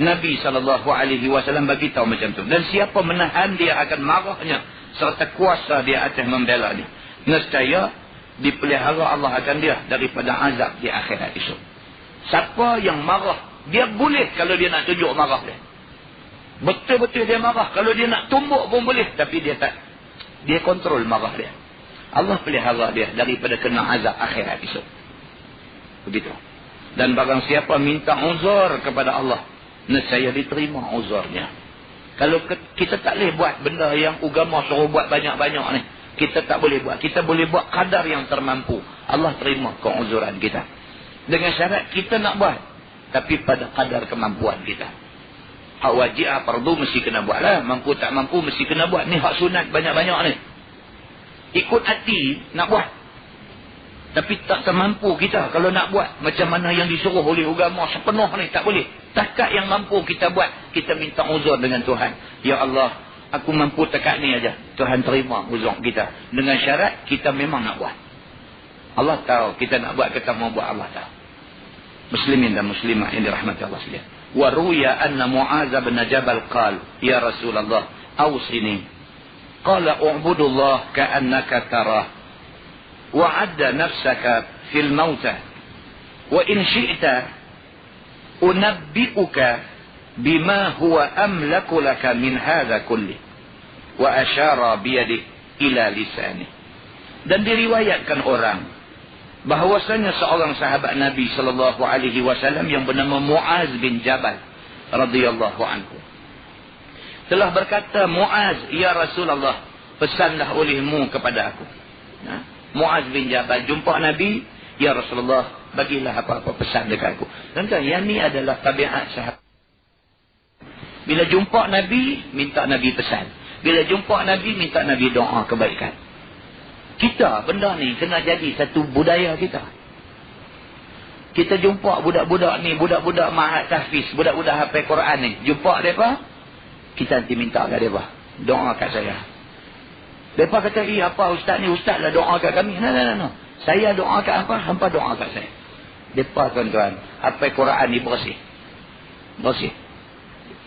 Nabi SAW bagi tahu macam tu. Dan siapa menahan dia akan marahnya serta kuasa dia atas membela dia, nescaya dipelihara Allah akan dia daripada azab di akhirat esok. Siapa yang marah, dia boleh kalau dia nak tunjuk marah dia. Betul-betul dia marah. Kalau dia nak tumbuk pun boleh. Tapi dia tak. Dia kontrol marah dia. Allah pelihara dia daripada kena azab akhirat esok. Begitu. Dan barang siapa minta uzur kepada Allah, nescaya diterima uzurnya. Kalau kita tak boleh buat benda yang agama suruh buat banyak-banyak ni, kita tak boleh buat. Kita boleh buat kadar yang termampu. Allah terima keuzuran kita. Dengan syarat kita nak buat, tapi pada kadar kemampuan kita. Hak wajib fardu mesti kena buat lah. Mampu tak mampu mesti kena buat. Ni hak sunat banyak-banyak ni. Ikut hati nak buat. Tapi tak termampu kita kalau nak buat. Macam mana yang disuruh oleh agama sepenuh ni tak boleh. Takat yang mampu kita buat, kita minta uzur dengan Tuhan. Ya Allah, aku mampu takat ni aja. Tuhan terima uzur kita. Dengan syarat, kita memang nak buat. Allah tahu kita nak buat, kita mau buat, Allah tahu. Muslimin dan muslimah yang dirahmati Allah sekalian. Wa ruya anna Mu'az bin Jabal qala, ya Rasulullah, awsini. Qala u'budullah ka'annaka tarah. Wa'adda nafsaka fil mautah. Wa in syi'ta unabbi'uka bima huwa amlaku laka min hadha kulli. Wa asyara biyadih ila lisani. Dan diriwayatkan orang bahwasanya seorang sahabat Nabi sallallahu alaihi wasallam yang bernama Mu'az bin Jabal radhiyallahu anhu telah berkata, Mu'az, ya Rasulullah, pesanlah olehmu kepada aku. Mu'az bin Jabal jumpa Nabi, ya Rasulullah, bagilah apa-apa pesan dekat aku. Tuan-tuan, yang ni adalah tabiat sahabat. Bila jumpa Nabi, minta Nabi pesan. Bila jumpa Nabi, minta Nabi doa kebaikan. Kita, benda ni kena jadi satu budaya kita. Kita jumpa budak-budak ni, budak-budak ma'at tahfiz, budak-budak hafal Quran ni. Jumpa mereka, kita nanti minta kat mereka, doa kat saya. Mereka kata, apa ustaz ni, ustaz lah doa kat kami. No. Saya doa kat apa, hampa doa kat saya. Mereka, tuan-tuan, hafal Quran ni bersih. Bersih.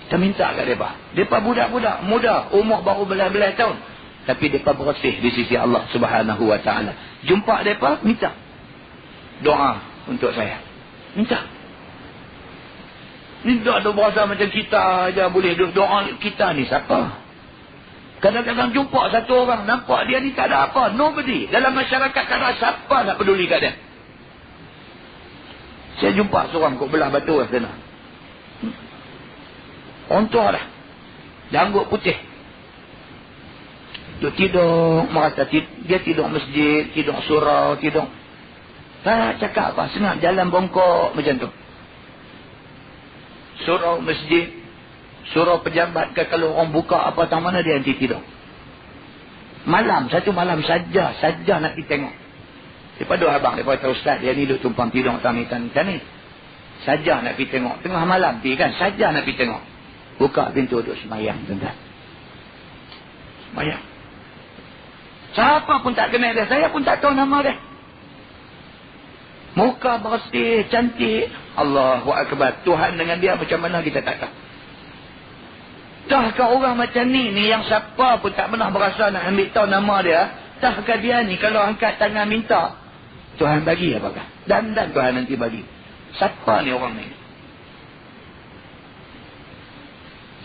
Kita minta kat mereka. Mereka budak-budak muda, umur baru belas-belas tahun. Tapi mereka bersih di sisi Allah subhanahu wa ta'ala. Jumpa mereka, minta doa untuk saya. Minta. Ni tak ada berasa macam kita aja boleh doa. Kita ni siapa? Kadang-kadang jumpa satu orang, nampak dia ni tak ada apa. Nobody. Dalam masyarakat tak ada siapa nak peduli kat dia. Saya jumpa seorang kok belah batu kat sana. Ontor dah. Janggut putih. Duk tidur, merasa dia tidur masjid, tidur surau, tidur. Tak cakap apa, senang jalan bongkok macam tu. Surau masjid, surau pejabat ke, kalau orang buka apa tang mana dia nanti tidur. Malam, satu malam saja nak pergi tengok. Daripada abang, daripada ustaz, dia ni duduk tumpang tidur tang-tang ni. Saja nak pergi tengok. Tengah malam pergi kan, saja nak pergi tengok. Buka pintu, duduk semayang, tuan-tuan. Semayang. Siapa pun tak kenal dia. Saya pun tak tahu nama dia. Muka bersih, cantik. Allahu Akbar. Tuhan dengan dia macam mana kita tak tahu. Tahkah orang macam ni yang siapa pun tak pernah berasa nak ambil tahu nama dia. Tahkah dia ni kalau angkat tangan minta, Tuhan bagi apakah? Dan Tuhan nanti bagi. Siapa ni orang ni?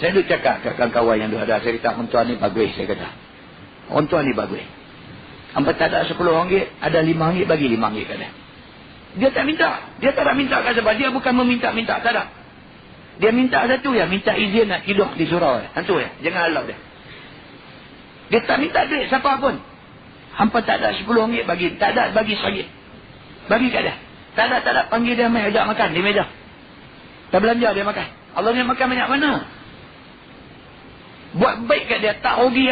Saya duk cakap kat kawan-kawan yang ada. Saya kata, orang tuan ni bagus. Saya kata, orang tuan ni bagus. Hampa tak ada RM10, ada RM5, bagi RM5 kat dia. Dia tak minta. Dia tak nak minta kat sebab dia bukan meminta-minta. Tak ada. Dia minta satu ya, minta izin nak tidur di surau. Itu ya, jangan halau dia. Dia tak minta duit siapa pun. Hampa tak ada RM10, bagi. Tak ada, bagi RM1. Bagi kat dia. Tak ada, panggil dia mai ajak makan di meja. Tak belanja dia makan. Allah ni makan banyak mana? Buat baik kat dia, tak rugi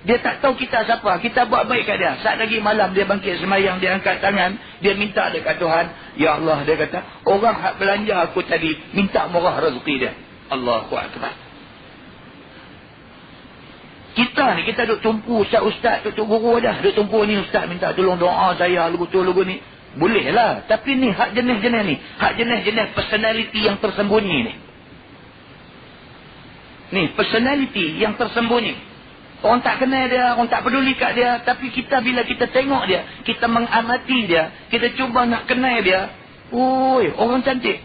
Dia tak tahu kita siapa. Kita buat baik kat dia. Saat lagi malam dia bangkit semayang, dia angkat tangan, dia minta dekat Tuhan. Ya Allah, dia kata, orang hak belanja aku tadi, minta murah rezeki dia. Allahu Akbar. Kita ni, kita duk tumpu ustaz, duk guru dah. Duk tumpu ni ustaz minta tolong doa saya, lugu ni. Boleh lah. Tapi ni hak jenis-jenis ni. Hak jenis-jenis personality yang tersembunyi ni. Ni, personality yang tersembunyi. Orang tak kenal dia, orang tak peduli kat dia. Tapi kita bila kita tengok dia, kita mengamati dia, kita cuba nak kenal dia. Oi, orang cantik.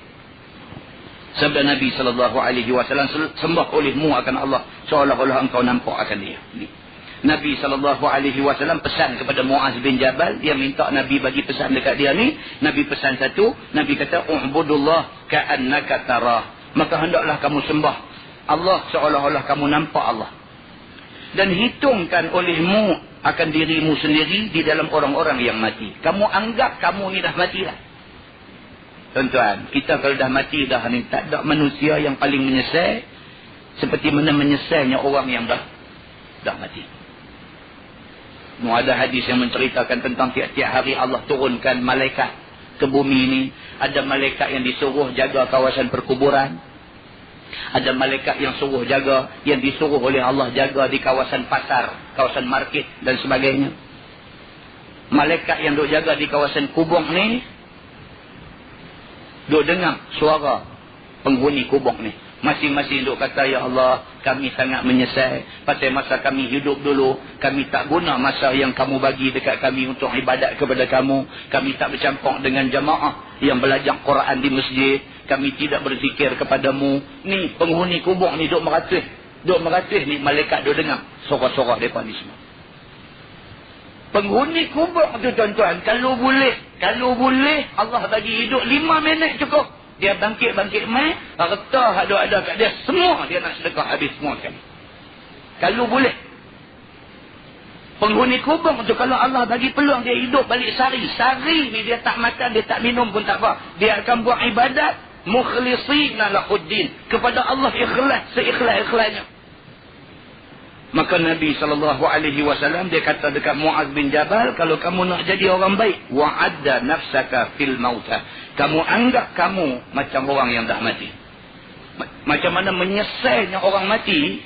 Sabda Nabi SAW, sembah olehmu akan Allah, seolah-olah engkau nampak akan dia. Nabi SAW pesan kepada Mu'az bin Jabal. Dia minta Nabi bagi pesan dekat dia ni. Nabi pesan satu. Nabi kata, u'budullah ka'annaka tarah. Maka hendaklah kamu sembah Allah seolah-olah kamu nampak Allah. Dan hitungkan olehmu akan dirimu sendiri di dalam orang-orang yang mati. Kamu anggap kamu ni dah matilah. Tuan-tuan, kita kalau dah mati dah ni, tak ada manusia yang paling menyesal seperti mana menyesalnya orang yang dah mati. Ada hadis yang menceritakan tentang tiap-tiap hari Allah turunkan malaikat ke bumi ni. Ada malaikat yang disuruh jaga kawasan perkuburan. Ada malaikat yang suruh jaga, yang disuruh oleh Allah jaga di kawasan pasar, kawasan market dan sebagainya. Malaikat yang duk jaga di kawasan kubur ni duk dengar suara penghuni kubur ni. Masing-masing duk kata, ya Allah, kami sangat menyesal pasal masa kami hidup dulu, kami tak guna masa yang kamu bagi dekat kami untuk ibadat kepada kamu. Kami tak bercampur dengan jamaah yang belajar Quran di masjid. Kami tidak berzikir kepadamu. Ni penghuni kubur ni duk meratih. Duk meratih ni, malaikat duk dengar sorak-sorak mereka ni semua. Penghuni kubur tu tuan-tuan, kalau boleh Allah bagi hidup 5 minit cukup. Dia bangkit mai, harta ada kat dia semua dia nak sedekah habis semua sekali. Kalau boleh. Penghuni kubur tu kalau Allah bagi peluang dia hidup balik sehari ni dia tak makan, dia tak minum pun tak apa. Dia akan buat ibadat mukhlisina lahuddin, kepada Allah ikhlas, seikhlas-ikhlasnya. Maka Nabi SAW dia kata dekat Muaz bin Jabal, kalau kamu nak jadi orang baik, wa'adda nafsaka fil mauta, kamu anggap kamu macam orang yang dah mati. Macam mana menyesalnya orang mati,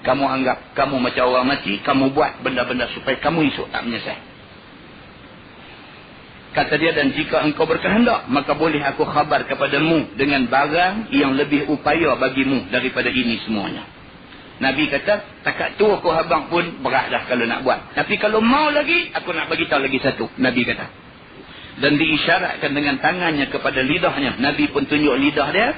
kamu anggap kamu macam orang mati, kamu buat benda-benda supaya kamu esok tak menyesal. Kata dia, dan jika engkau berkehendak, maka boleh aku khabar kepadamu dengan barang yang lebih upaya bagimu daripada ini semuanya. Nabi kata, takat tu aku habang pun berat dah kalau nak buat. Tapi kalau mau lagi, aku nak bagi tahu lagi satu. Nabi kata. Dan diisyaratkan dengan tangannya kepada lidahnya. Nabi pun tunjuk lidah dia.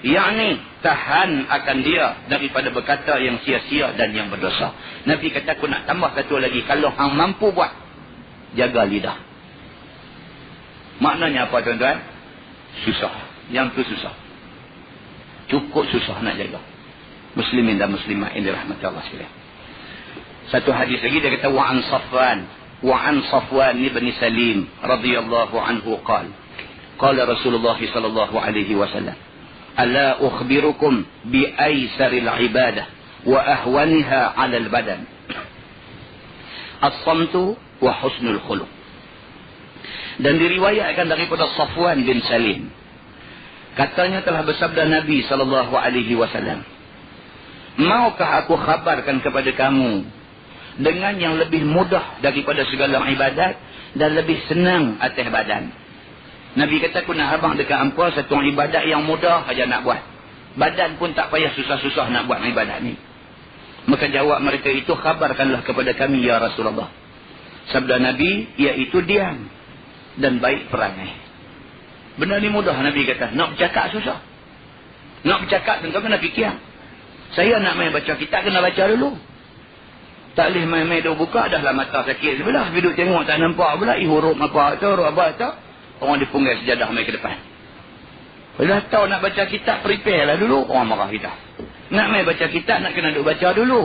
Yang tahan akan dia daripada berkata yang sia-sia dan yang berdosa. Nabi kata, aku nak tambah satu lagi. Kalau hang mampu buat, jaga lidah. Maknanya apa tuan-tuan? Susah. Yang tu susah. Cukup susah nak jaga. Muslimin dan muslimat yang dirahmati Allah sekalian. Satu hadis lagi dia kata, wa an Safwan ibn Salim radhiyallahu anhu qala Rasulullah sallallahu alaihi wasallam, ala ukhbirukum bi aisaril ibadah wa ahwaniha 'ala al badan, as-samtu wa husnul khuluq. Dan diriwayatkan daripada Safwan bin Salim, katanya telah bersabda Nabi sallallahu alaihi wasallam, maukah aku khabarkan kepada kamu dengan yang lebih mudah daripada segala ibadat dan lebih senang atas badan? Nabi kata, aku nak habang dekat hampa satu ibadat yang mudah saja nak buat. Badan pun tak payah susah-susah nak buat ibadat ni. Maka jawab mereka itu, khabarkanlah kepada kami ya Rasulullah. Sabda Nabi, iaitu diam dan baik perangai. Benda ni mudah, Nabi kata. Nak bercakap susah. Nak bercakap tentu kena fikir. Saya nak main baca kitab, kena baca dulu. Tak boleh main-main dah buka, dah lah mata sakit sebelah. Duduk tengok tak nampak pula. Huruf apa tu, huruf apa tu. Orang dipunggil sejadah main ke depan. Bila tahu nak baca kitab, prepare lah dulu. Orang marah kita. Nak main baca kitab, nak kena duduk baca dulu.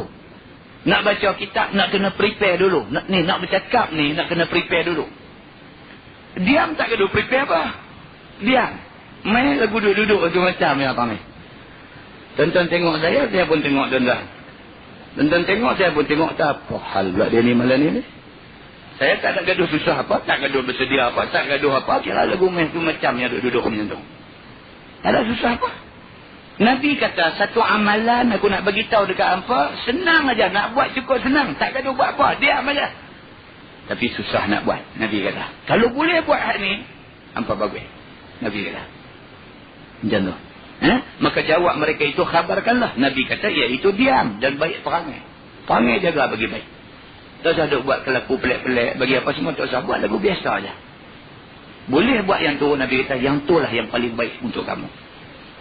Nak baca kitab, nak kena prepare dulu. Nak bercakap ni, nak kena prepare dulu. Diam tak kena prepare apa? Diam. Main lagu duduk-duduk macam-macam yang apa main. Tuan-tuan tengok saya pun tengok tuan-tuan. Tuan-tuan tengok, saya pun tengok. Tak apa hal pula dia ni malam ni. Saya tak nak gaduh susah apa, tak gaduh bersedia apa, tak gaduh apa. Kira lagu main tu macam yang duduk-duduk macam tu. Tak ada susah apa. Nabi kata, satu amalan aku nak bagi tahu dekat hampa, senang aja nak buat, cukup senang. Tak gaduh buat apa, diam aja. Tapi susah nak buat, Nabi kata. Kalau boleh buat hal ni, hampa bagus. Nabi kata. Macam tu. Maka jawab mereka itu, khabarkanlah. Nabi kata, iaitu diam dan baik perangai. Perangai jaga bagi baik. Tak usah duk buat kelaku pelik-pelik, bagi apa semua tak usah buat, lagu biasa aja. Boleh buat yang tu, Nabi kata, yang tu lah yang paling baik untuk kamu.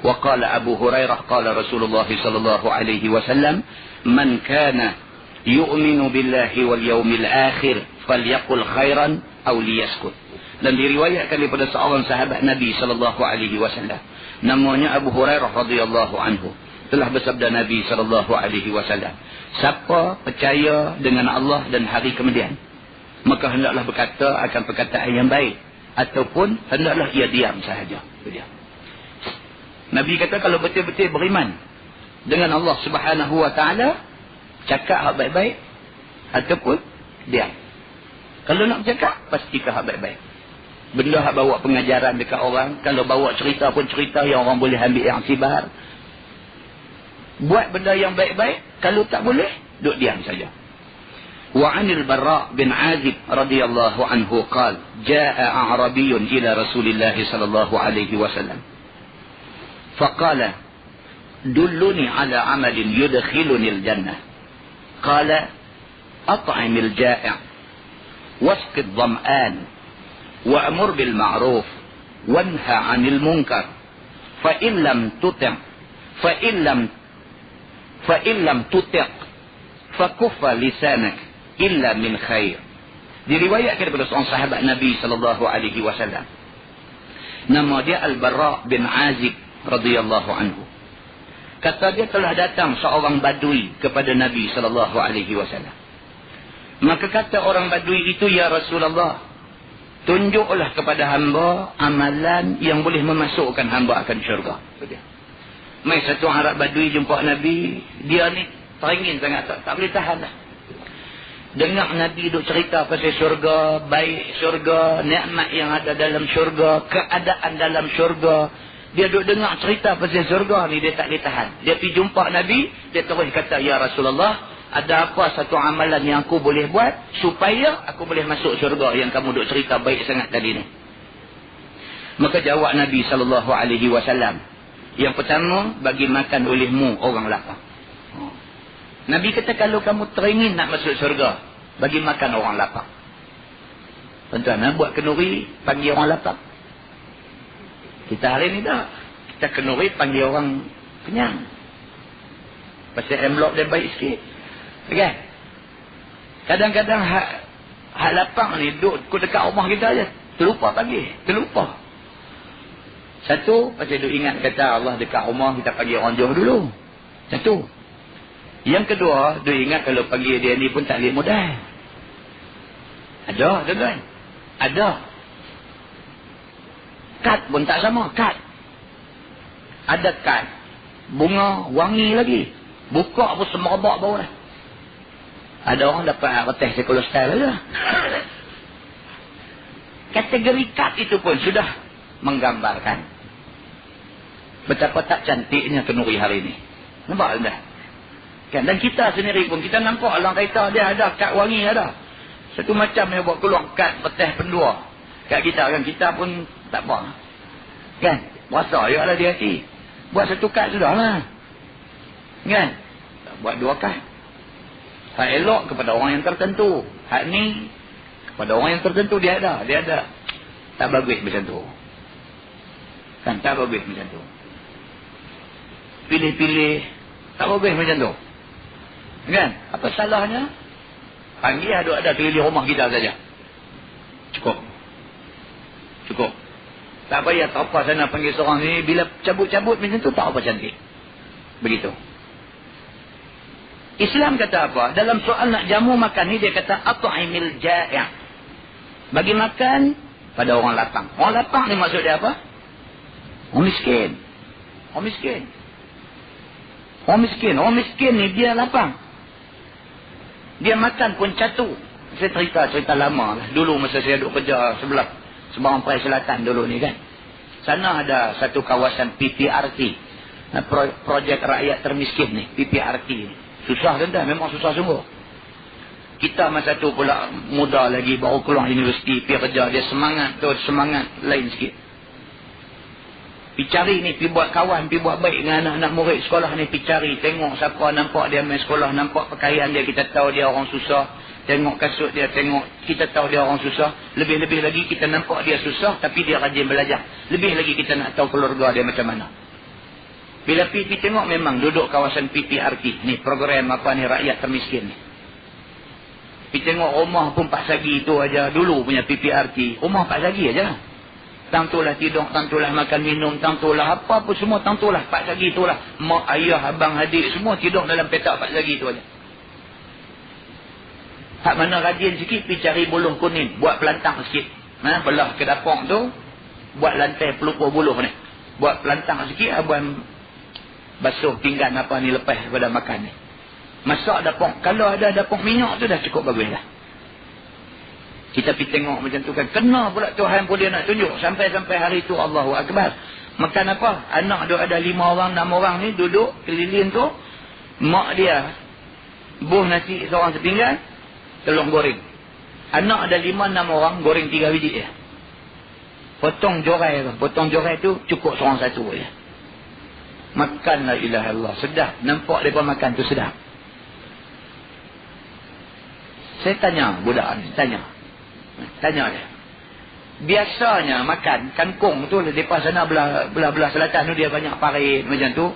Wa qala Abu Hurairah qala Rasulullah sallallahu alaihi wasallam, man kana yu'minu billahi wal yawmil akhir falyaqul khairan aw liyaskut. Dan diriwayatkan daripada seorang sahabat Nabi sallallahu alaihi wasallam, namanya Abu Hurairah radhiyallahu anhu, telah bersabda Nabi sallallahu alaihi wasallam, siapa percaya dengan Allah dan hari kemudian, maka hendaklah berkata akan perkataan yang baik, ataupun hendaklah ia diam sahaja. Diam. Nabi kata, kalau betul-betul beriman dengan Allah Subhanahu wa taala, cakap hak baik-baik ataupun diam. Kalau nak bercakap, pastikan hak baik-baik. Benda hak bawa pengajaran dekat orang. Kalau bawa cerita pun cerita yang orang boleh ambil yang iktibar. Buat benda yang baik-baik. Kalau tak boleh, duduk diam saja. Wa 'anil Barra' bin 'Azib radhiyallahu anhu qala jaa'a a'rabiyyun ila Rasulillah sallallahu alaihi wasallam. Faqala dulluni 'ala 'amalin yudkhiluni al-jannah. Qala at'imil jaa'i' wasqi adh-dham'an wa'mur bil ma'ruf wanha 'anil munkar fa in lam tuti' fakuffa lisanak illa min khair. Diriwayatkan daripada seorang sahabat Nabi sallallahu alaihi wasallam. Nama dia Al-Barra' bin 'Azib radhiyallahu anhu. Kata dia telah datang seorang badui kepada Nabi sallallahu alaihi wasallam. Maka kata orang badui itu, ya Rasulullah, tunjuklah kepada hamba amalan yang boleh memasukkan hamba akan syurga. Mai satu Arab badui jumpa Nabi, dia ni teringin sangat, tak boleh tahan lah. Dengar Nabi duk cerita pasal syurga, baik syurga, nikmat yang ada dalam syurga, keadaan dalam syurga. Dia duk dengar cerita pasal syurga ni, dia tak boleh tahan. Dia pergi jumpa Nabi, dia terus kata, ya Rasulullah, ada apa satu amalan yang aku boleh buat supaya aku boleh masuk syurga yang kamu duk cerita baik sangat tadi ni? Maka jawab Nabi SAW, yang pertama, bagi makan olehmu orang lapar. Nabi kata, kalau kamu teringin nak masuk syurga, bagi makan orang lapar. Tuan-tuan, buat kenduri, panggil orang lapar. Kita hari ni tak. Kita kenduri, panggil orang kenyang. Pasal envelope dia baik sikit. Okay? Kadang-kadang hak lapar ni duduk dekat rumah kita aja. Terlupa pagi. Terlupa. Satu, pasal duk ingat kata Allah dekat rumah, kita panggil orang jauh dulu. Satu. Yang kedua, dia ingat kalau panggil dia ni pun tak boleh modal. Ada, tuan-tuan. Ada. Kad pun tak sama, kad. Ada kad. Bunga wangi lagi. Buka pun semerbak bau dah. Ada orang dapat retes sekolah style aja. Kategori kad itu pun sudah menggambarkan betapa tak cantiknya kenduri hari ini. Nampak anda? Kan? Dan kita sendiri pun, kita nampak dalam kereta dia ada kad wangi ada. Satu macam yang buat keluar kad petih pendua. Kat kita kan, kita pun tak apa. Kan? Berasa ya lah di hati. Buat satu kad sudah lah. Kan? Buat dua kad. Hak elok kepada orang yang tertentu. Hak ni kepada orang yang tertentu dia ada. Dia ada. Tak bagus macam tu. Kan? Tak bagus macam tu. Pilih-pilih. Tak bagus macam tu. Kan? Apa salahnya? Panggil ada keliling rumah kita saja. Cukup. Cukup. Tak payah tak apa sana panggil seorang ni. Bila cabut-cabut macam tu, tak apa cantik. Begitu. Islam kata apa? Dalam soal nak jamu makan ni, dia kata at'imil jaa'i'. Bagi makan pada orang lapang. Orang lapang ni maksud dia apa? Orang miskin. Orang miskin. Orang miskin. Orang miskin ni dia lapang. Dia makan pun catu. Saya cerita lama lah. Dulu masa saya duduk kerja sebelah Sembarang Perai Selatan dulu ni kan. Sana ada satu kawasan PPRT. Projek Rakyat Termiskin ni. PPRT ni. Susah kan? Memang susah sungguh. Kita masa tu pula muda lagi. Baru keluar universiti. Pergi kerja. Dia semangat tu. Semangat lain sikit. Pergi cari ni. Pergi buat kawan. Pergi buat baik dengan anak-anak murid sekolah ni. Pergi cari. Tengok siapa nampak dia main sekolah. Nampak pakaian dia. Kita tahu dia orang susah. Tengok kasut dia. Tengok. Kita tahu dia orang susah. Lebih-lebih lagi kita nampak dia susah. Tapi dia rajin belajar. Lebih lagi kita nak tahu keluarga dia macam mana. Bila pergi tengok memang duduk kawasan PPRT. Ni program apa ni rakyat termiskin ni. Pergi tengok rumah pun Pak Sagi tu aja. Dulu punya PPRT. Rumah Pak Sagi aja. Tang tu lah tidur, tang tu lah makan minum, tang tu lah apa pun semua, tang tu lah Pak Sagi tu lah. Mak, ayah, abang, adik semua tidur dalam petak Pak Sagi tu aja. Hak mana rajin sikit, pergi cari buluh kuning. Buat pelantang sikit. Belah ke dapur tu. Buat lantai pelupur buluh ni. Buat pelantang sikit, abang basuh pinggan apa ni lepas pada makan ni. Masak dapur. Kalau ada dapur minyak tu dah cukup bagus lah. Kita pergi tengok macam tu kan. Kena pula Tuhan pun dia nak tunjuk. Sampai-sampai hari tu Allahu Akbar. Makan apa? Anak dia ada 5 orang, 6 orang ni duduk keliling tu. Mak dia buh nasi seorang sepinggan, telur goreng. Anak ada 5, 6 orang, goreng 3 biji je. Potong jorai tu. Potong jorai tu cukup seorang satu je. Makan la ilaha illallah. Sedap. Nampak mereka makan tu sedap. Saya tanya budak ni. Tanya dia. Biasanya makan kangkung tu. Lepas sana belah selatan tu dia banyak parit macam tu.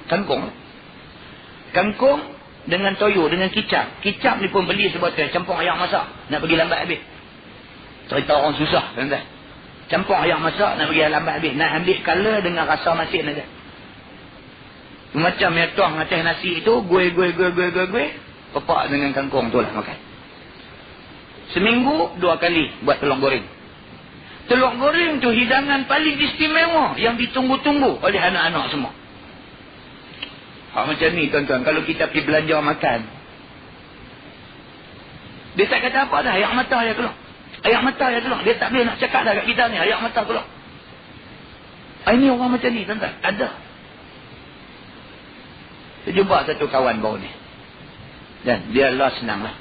Kangkung dengan toyo, dengan kicap. Kicap ni pun beli sebotol. Campur ayam masak. Nak pergi lambat habis. Cerita orang susah. Campur ayam masak nak pergi lambat habis. Nak ambil color dengan rasa masin aja. Macam yang tuang atas nasi itu. Gue. Pepak dengan kangkung tu lah makan. Seminggu 2 kali buat telur goreng. Telur goreng tu hidangan paling istimewa yang ditunggu-tunggu oleh anak-anak semua. Macam ni tuan-tuan, kalau kita pergi belanja makan, dia tak kata apa dah, ayak mata ya keluar. Ayak mata ya keluar. Dia tak boleh nak cakap dah kat kita ni, ayak mata keluar. Ini orang macam ni tuan-tuan, ada. Saya jumpa satu kawan baru ni. Dan dia lah senang lah.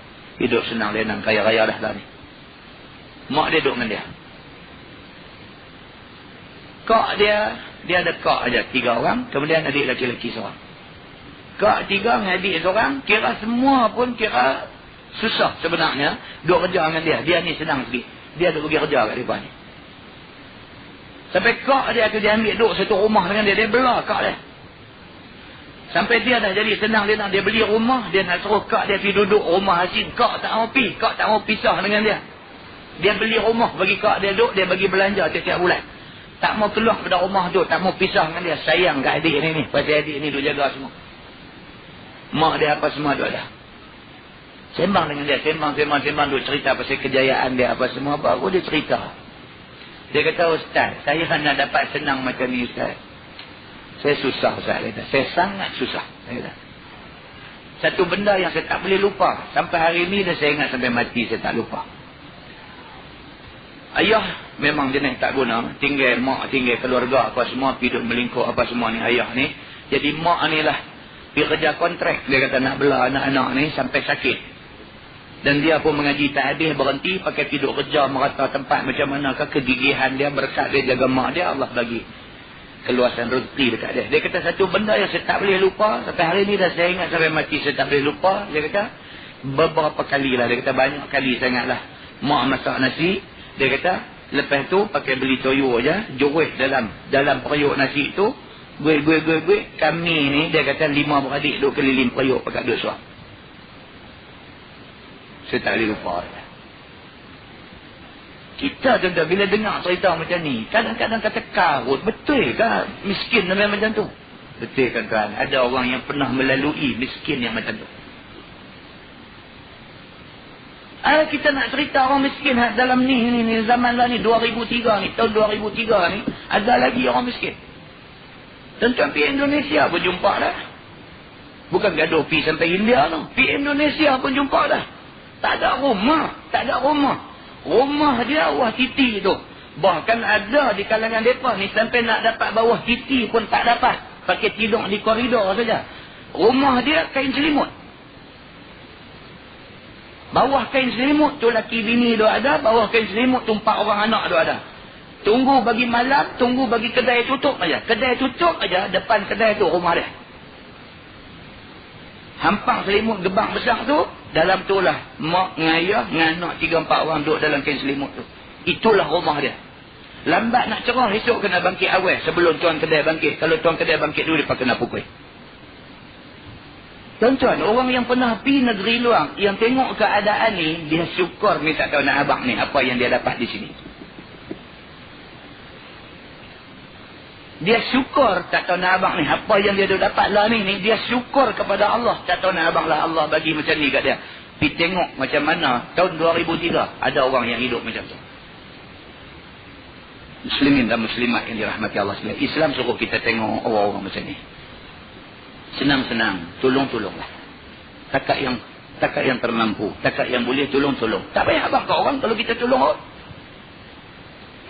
Hidup senang, lenang, kaya-kaya dah lah ni. Mak dia duduk dengan dia. Kak dia ada kak aja 3 orang. Kemudian adik lelaki-lelaki seorang. Kak 3 dengan adik seorang. Kira semua pun kira susah sebenarnya. Duduk kerja dengan dia. Dia ni senang sikit. Dia duduk pergi kerja kat depan ni. Sampai kak dia tu dia ambil duduk satu rumah dengan dia. Dia belah kak dia. Sampai dia dah jadi senang dia nak dia beli rumah. Dia nak suruh kak dia pergi duduk rumah hasil. Kak tak mau pergi. Kak tak mau pisah dengan dia. Dia beli rumah bagi kak dia duduk. Dia bagi belanja tiap-tiap bulan. Tak mau keluar pada rumah tu. Tak mau pisah dengan dia. Sayang kat adik ni. Pasal adik ni duk jaga semua. Mak dia apa semua tu ada. Sembang dengan dia. Sembang. Duk cerita pasal kejayaan dia apa semua. Baru dia cerita. Dia kata, Ustaz, saya nak dapat senang macam ni Ustaz. Saya susah Ustaz. Saya sangat susah. Satu benda yang saya tak boleh lupa. Sampai hari ni dah saya ingat sampai mati saya tak lupa. Ayah memang jenis tak guna. Tinggal mak, tinggal keluarga apa semua. Pergi duduk melingkup apa semua ni ayah ni. Jadi mak ni lah. Pergi kerja kontrak. Dia kata nak bela anak-anak ni sampai sakit. Dan dia pun mengaji tak habis berhenti. Pakai pergi duduk kerja merata tempat macam mana. Kegigihan dia berkat dia jaga mak dia. Allah bagi keluasan rezeki dekat dia. Dia kata satu benda yang saya tak boleh lupa. Sampai hari ni dah saya ingat sampai mati saya tak boleh lupa. Dia kata beberapa kali lah. Dia kata banyak kali sangat lah. Mak masak nasi. Dia kata lepas tu pakai beli toyo aja, joreh dalam periuk nasi tu, gue. Kami ni dia kata 5 beradik duk keliling periuk pakai duk suap. Saya tak boleh lupa. Kita tuan-tuan bila dengar cerita macam ni, kadang-kadang kata karut, betul ke miskin macam tu? Betul kan tuan, ada orang yang pernah melalui miskin yang macam tu. Kita nak cerita orang miskin dalam ni zaman lah ni 2003 ni, tahun 2003 ni ada lagi orang miskin. Tuan-tuan pergi Indonesia pun jumpa dah. Bukan gaduh pergi sampai India tu. Pergi Indonesia pun jumpa dah. Tak ada rumah. Rumah dia bawah titi tu. Bahkan ada di kalangan mereka ni sampai nak dapat bawah titi pun tak dapat. Pakai tidur di koridor saja. Rumah dia kain selimut. Bawah kain selimut tu laki bini tu ada. Bawah kain selimut tu 4 orang anak tu ada. Tunggu bagi malam. Tunggu bagi kedai tutup aja. Kedai tutup aja. Depan kedai tu rumah dia. Hampang selimut gebang besar tu. Dalam tu lah mak dengan ayah dengan anak 3-4 orang duduk dalam kain selimut tu. Itulah rumah dia. Lambat nak cerah esok kena bangkit awal. Sebelum tuan kedai bangkit. Kalau tuan kedai bangkit dulu dia kena pukul. Tuan-tuan, orang yang pernah pergi negeri luar, yang tengok keadaan ni, dia syukur ni tak tahu nak abang ni, apa yang dia dapat di sini. Dia syukur tak tahu nak abang ni, apa yang dia dapat lah ni, dia syukur kepada Allah, tak tahu nak abang lah Allah bagi macam ni kat dia. Pergi tengok macam mana, tahun 2003, ada orang yang hidup macam tu. Muslimin dan muslimat yang dirahmati Allah sekalian. Islam suruh kita tengok orang-orang macam ni. Senang-senang, tolong-tolonglah. Takat yang termampu. Takat yang boleh tolong. Tak payah abang kat orang kalau kita tolong orang.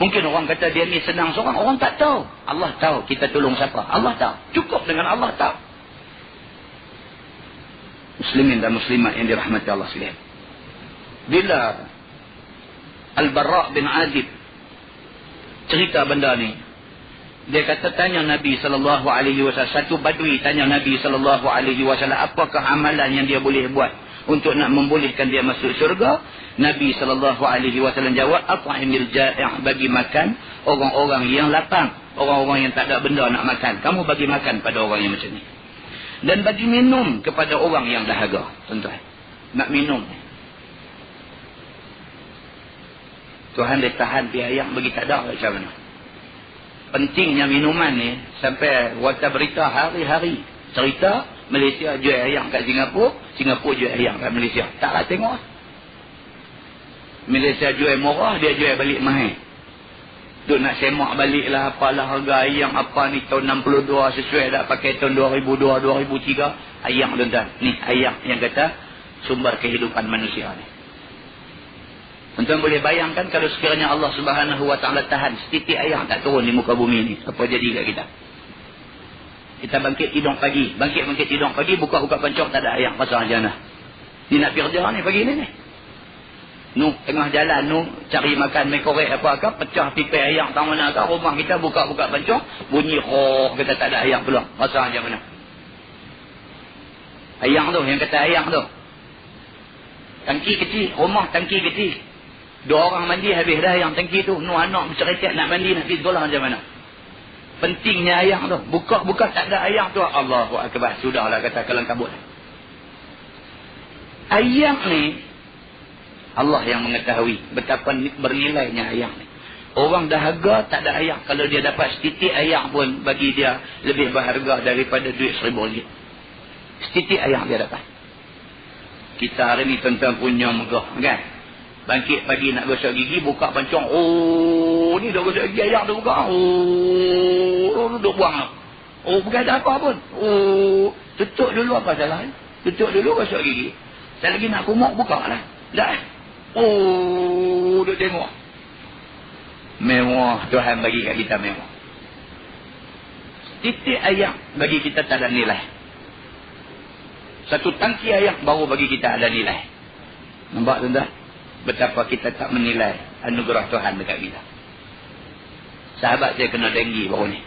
Mungkin orang kata dia ni senang seorang. Orang tak tahu. Allah tahu kita tolong siapa. Allah tahu. Cukup dengan Allah tahu. Muslimin dan muslimat yang dirahmati Allah sekalian. Bila Al-Bara' bin Azib cerita benda ni, dia kata tanya Nabi SAW, satu badui tanya Nabi SAW, apakah amalan yang dia boleh buat untuk nak membolehkan dia masuk syurga? Nabi SAW jawab, at'imil ja'i', bagi makan orang-orang yang lapang, orang-orang yang tak ada benda nak makan. Kamu bagi makan pada orang yang macam ni. Dan bagi minum kepada orang yang dahaga. Tuan-tuan, nak minum, Tuhan dia tahan biaya bagi tak ada macam mana. Pentingnya minuman ni sampai warta berita hari-hari. Cerita Malaysia jual ayam kat Singapura, Singapura jual ayam kat Malaysia. Taklah tengok. Malaysia jual murah, dia jual balik mahal. Duk nak semak balik lah apalah harga ayam apa ni tahun 62 sesuai tak pakai tahun 2002, 2003. Ayam tuan-tuan. Ni ayam yang kata sumber kehidupan manusia ni. Tuan-tuan boleh bayangkan kalau sekiranya Allah Subhanahu Wa Taala tahan setitik air tak turun di muka bumi ni, apa jadi kat kita? Kita bangkit tidur pagi, bangkit tidur pagi, buka-buka pancok tak ada air, pasang jannah. Ni nak pergi kerja ni pagi ni. Tengah jalan cari makan mekorek apa-apa, pecah pipi air tang mana ke, rumah kita buka-buka pancok, bunyi roh, kita tak ada air keluar. Pasang je mana? Air tu yang kata air tu. Tangki kecil, rumah tangki kecil. 2 orang mandi habis dah yang tangki tu. Anak bercerekat nak mandi nak pergi sekolah macam mana. Pentingnya air tu. Buka tak ada air tu. Allahu Akbar. Sudahlah kata kelang kabut. Air ni Allah yang mengetahui betapa bernilainya air ni. Orang dahaga tak ada air. Kalau dia dapat setitik air pun bagi dia lebih berharga daripada duit RM1,000. Setitik air dia dapat. Kita hari ni tuan-tuan punya megah kan. Bangkit pagi nak gosok gigi, buka pancong. Oh, ni dah gosok gigi ayam tu buka. Oh, duduk buang lah. Oh, bukan ada apa pun. Oh, tutup dulu apa salah. Tutup dulu gosok gigi. Saya lagi nak kumuk, buka lah. Dah. Oh, duduk tengok. Mewah. Tuhan bagi kat kita mewah. Titik ayam bagi kita tak ada nilai. Satu tangki ayam baru bagi kita ada nilai. Nampak tuan-tuan? Betapa kita tak menilai anugerah Tuhan dekat kita. Sahabat saya kena denggi baru ni.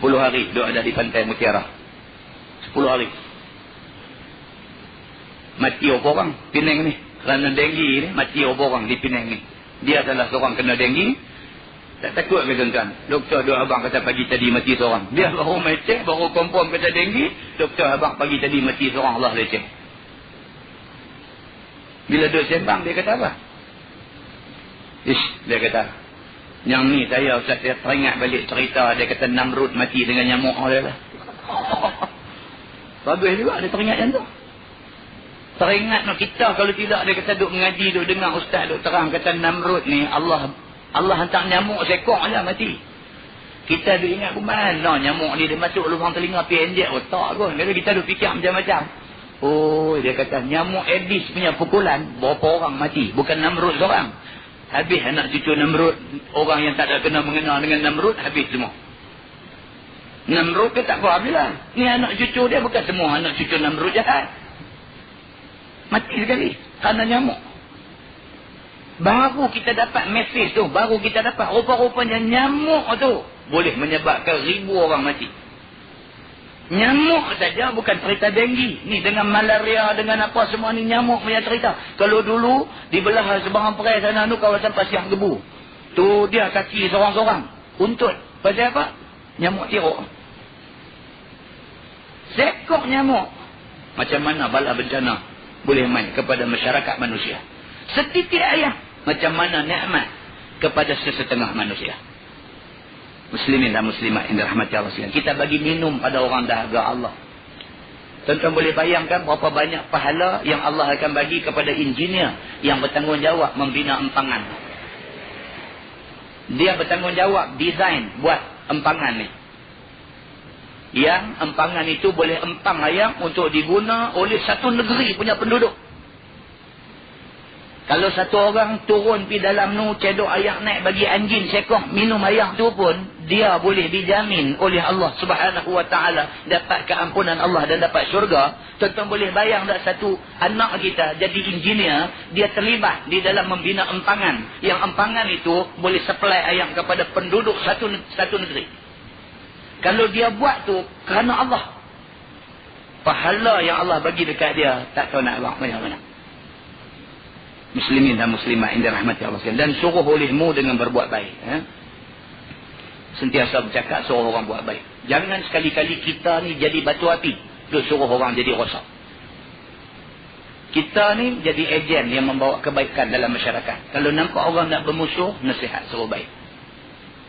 10 hari duduk ada di pantai Mutiara. 10 hari. Mati berapa orang Penang ni. Kerana denggi ni, mati berapa orang di Penang ni. Dia adalah seorang kena denggi. Tak takut ke tuan-tuan? Doktor dua abang kata pagi tadi mati seorang. Dia baru cek, baru confirm kata denggi. Doktor abang pagi tadi mati seorang, Allah leceh. Bila duduk sembang, dia kata apa? Dia kata, yang ni saya Ustaz, saya teringat balik cerita. Dia kata Namrud mati dengan nyamuk dia lah. Bagus juga dia teringat yang tu. Teringat kita kalau tidak, dia kata duduk mengaji, duduk dengar Ustaz duduk terang. Kata Namrud ni Allah hantar nyamuk seekor je mati. Kita duduk ingat mana nyamuk ni dia masuk lubang telinga pergi injek otak pun. Kita duduk fikir macam-macam. Oh, dia kata nyamuk Aedes punya pukulan berapa orang mati, bukan Namrud seorang. Habis anak cucu Namrud, orang yang tak ada kena mengenal dengan Namrud, habis semua. Namrud ke tak apa habislah. Ni anak cucu dia, bukan semua anak cucu Namrud jahat. Mati sekali kerana nyamuk. Baru kita dapat mesej tu, baru kita dapat rupa-rupanya nyamuk tu boleh menyebabkan 1000 orang mati. Nyamuk saja, bukan cerita denggi. Ni dengan malaria, dengan apa semua ni nyamuk punya cerita. Kalau dulu di belah sebarang perai sana tu kawasan Pasir Gebu. Tu dia kaki seorang-seorang. Untut. Pasal apa? Nyamuk tiruk. Sekok nyamuk. Macam mana bala bencana boleh main kepada masyarakat manusia. Setitik ayam. Macam mana nikmat kepada sesetengah manusia. Muslimin dan muslimat yang dirahmati Allah sekalian. Kita bagi minum pada orang dahaga Allah. Tuan-tuan boleh bayangkan berapa banyak pahala yang Allah akan bagi kepada engineer yang bertanggungjawab membina empangan. Dia bertanggungjawab design buat empangan ni. Yang empangan itu boleh empang ayam untuk diguna oleh satu negeri punya penduduk. Kalau satu orang turun pergi dalam nu, cedok ayak naik bagi anjing sekong minum ayak tu pun, dia boleh dijamin oleh Allah Subhanahu Wa Taala dapat keampunan Allah dan dapat syurga. Tuan-tuan boleh bayang tak satu anak kita jadi engineer, dia terlibat di dalam membina empangan. Yang empangan itu boleh supply ayak kepada penduduk satu negeri. Kalau dia buat tu kerana Allah, pahala yang Allah bagi dekat dia tak tahu nak buat mana-mana. Muslimin dan muslimat yang dirahmati Allah sekalian. Dan suruh olehmu dengan berbuat baik. Sentiasa bercakap suruh orang buat baik. Jangan sekali-kali kita ni jadi batu api, tu suruh orang jadi rosak. Kita ni jadi ejen yang membawa kebaikan dalam masyarakat. Kalau nampak orang nak bermusuh, nasihat suruh baik.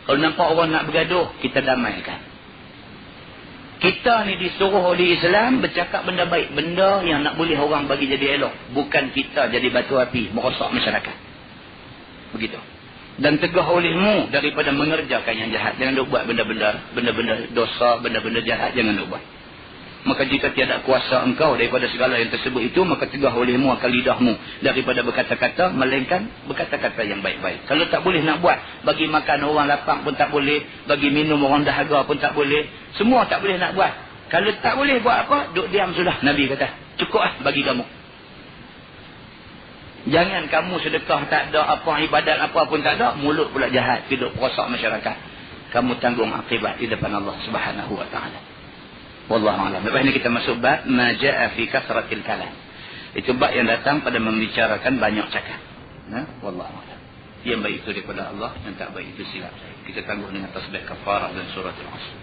Kalau nampak orang nak bergaduh, kita damaikan. Kita ni disuruh oleh Islam bercakap benda baik, benda yang nak boleh orang bagi jadi elok. Bukan kita jadi batu api merosak masyarakat. Begitu. Dan tegah olehmu daripada mengerjakan yang jahat. Jangan duk buat benda-benda dosa, benda-benda jahat, jangan duk buat. Maka jika tiada kuasa engkau daripada segala yang tersebut itu, maka tegah olehmu akan lidahmu daripada berkata-kata, melainkan berkata-kata yang baik-baik. Kalau tak boleh nak buat, bagi makan orang lapang pun tak boleh, bagi minum orang dahaga pun tak boleh, semua tak boleh nak buat. Kalau tak boleh buat apa, duk diam sudah. Nabi kata, cukup bagi kamu. Jangan kamu sedekah tak ada, apa ibadat apa pun tak ada, mulut pula jahat, hidup rosak masyarakat. Kamu tanggung akibat di depan Allah Subhanahu Wa Taala. Wallahu a'lam. Lepas ini kita masuk bab ma jaa fi kasratil kalam. Itu bab yang datang pada membicarakan banyak cakap. Wallahu a'lam. Yang baik itu daripada Allah, yang tak baik itu silap. Kita tangguh dengan tasbih kafarah dan surah Al-Asr.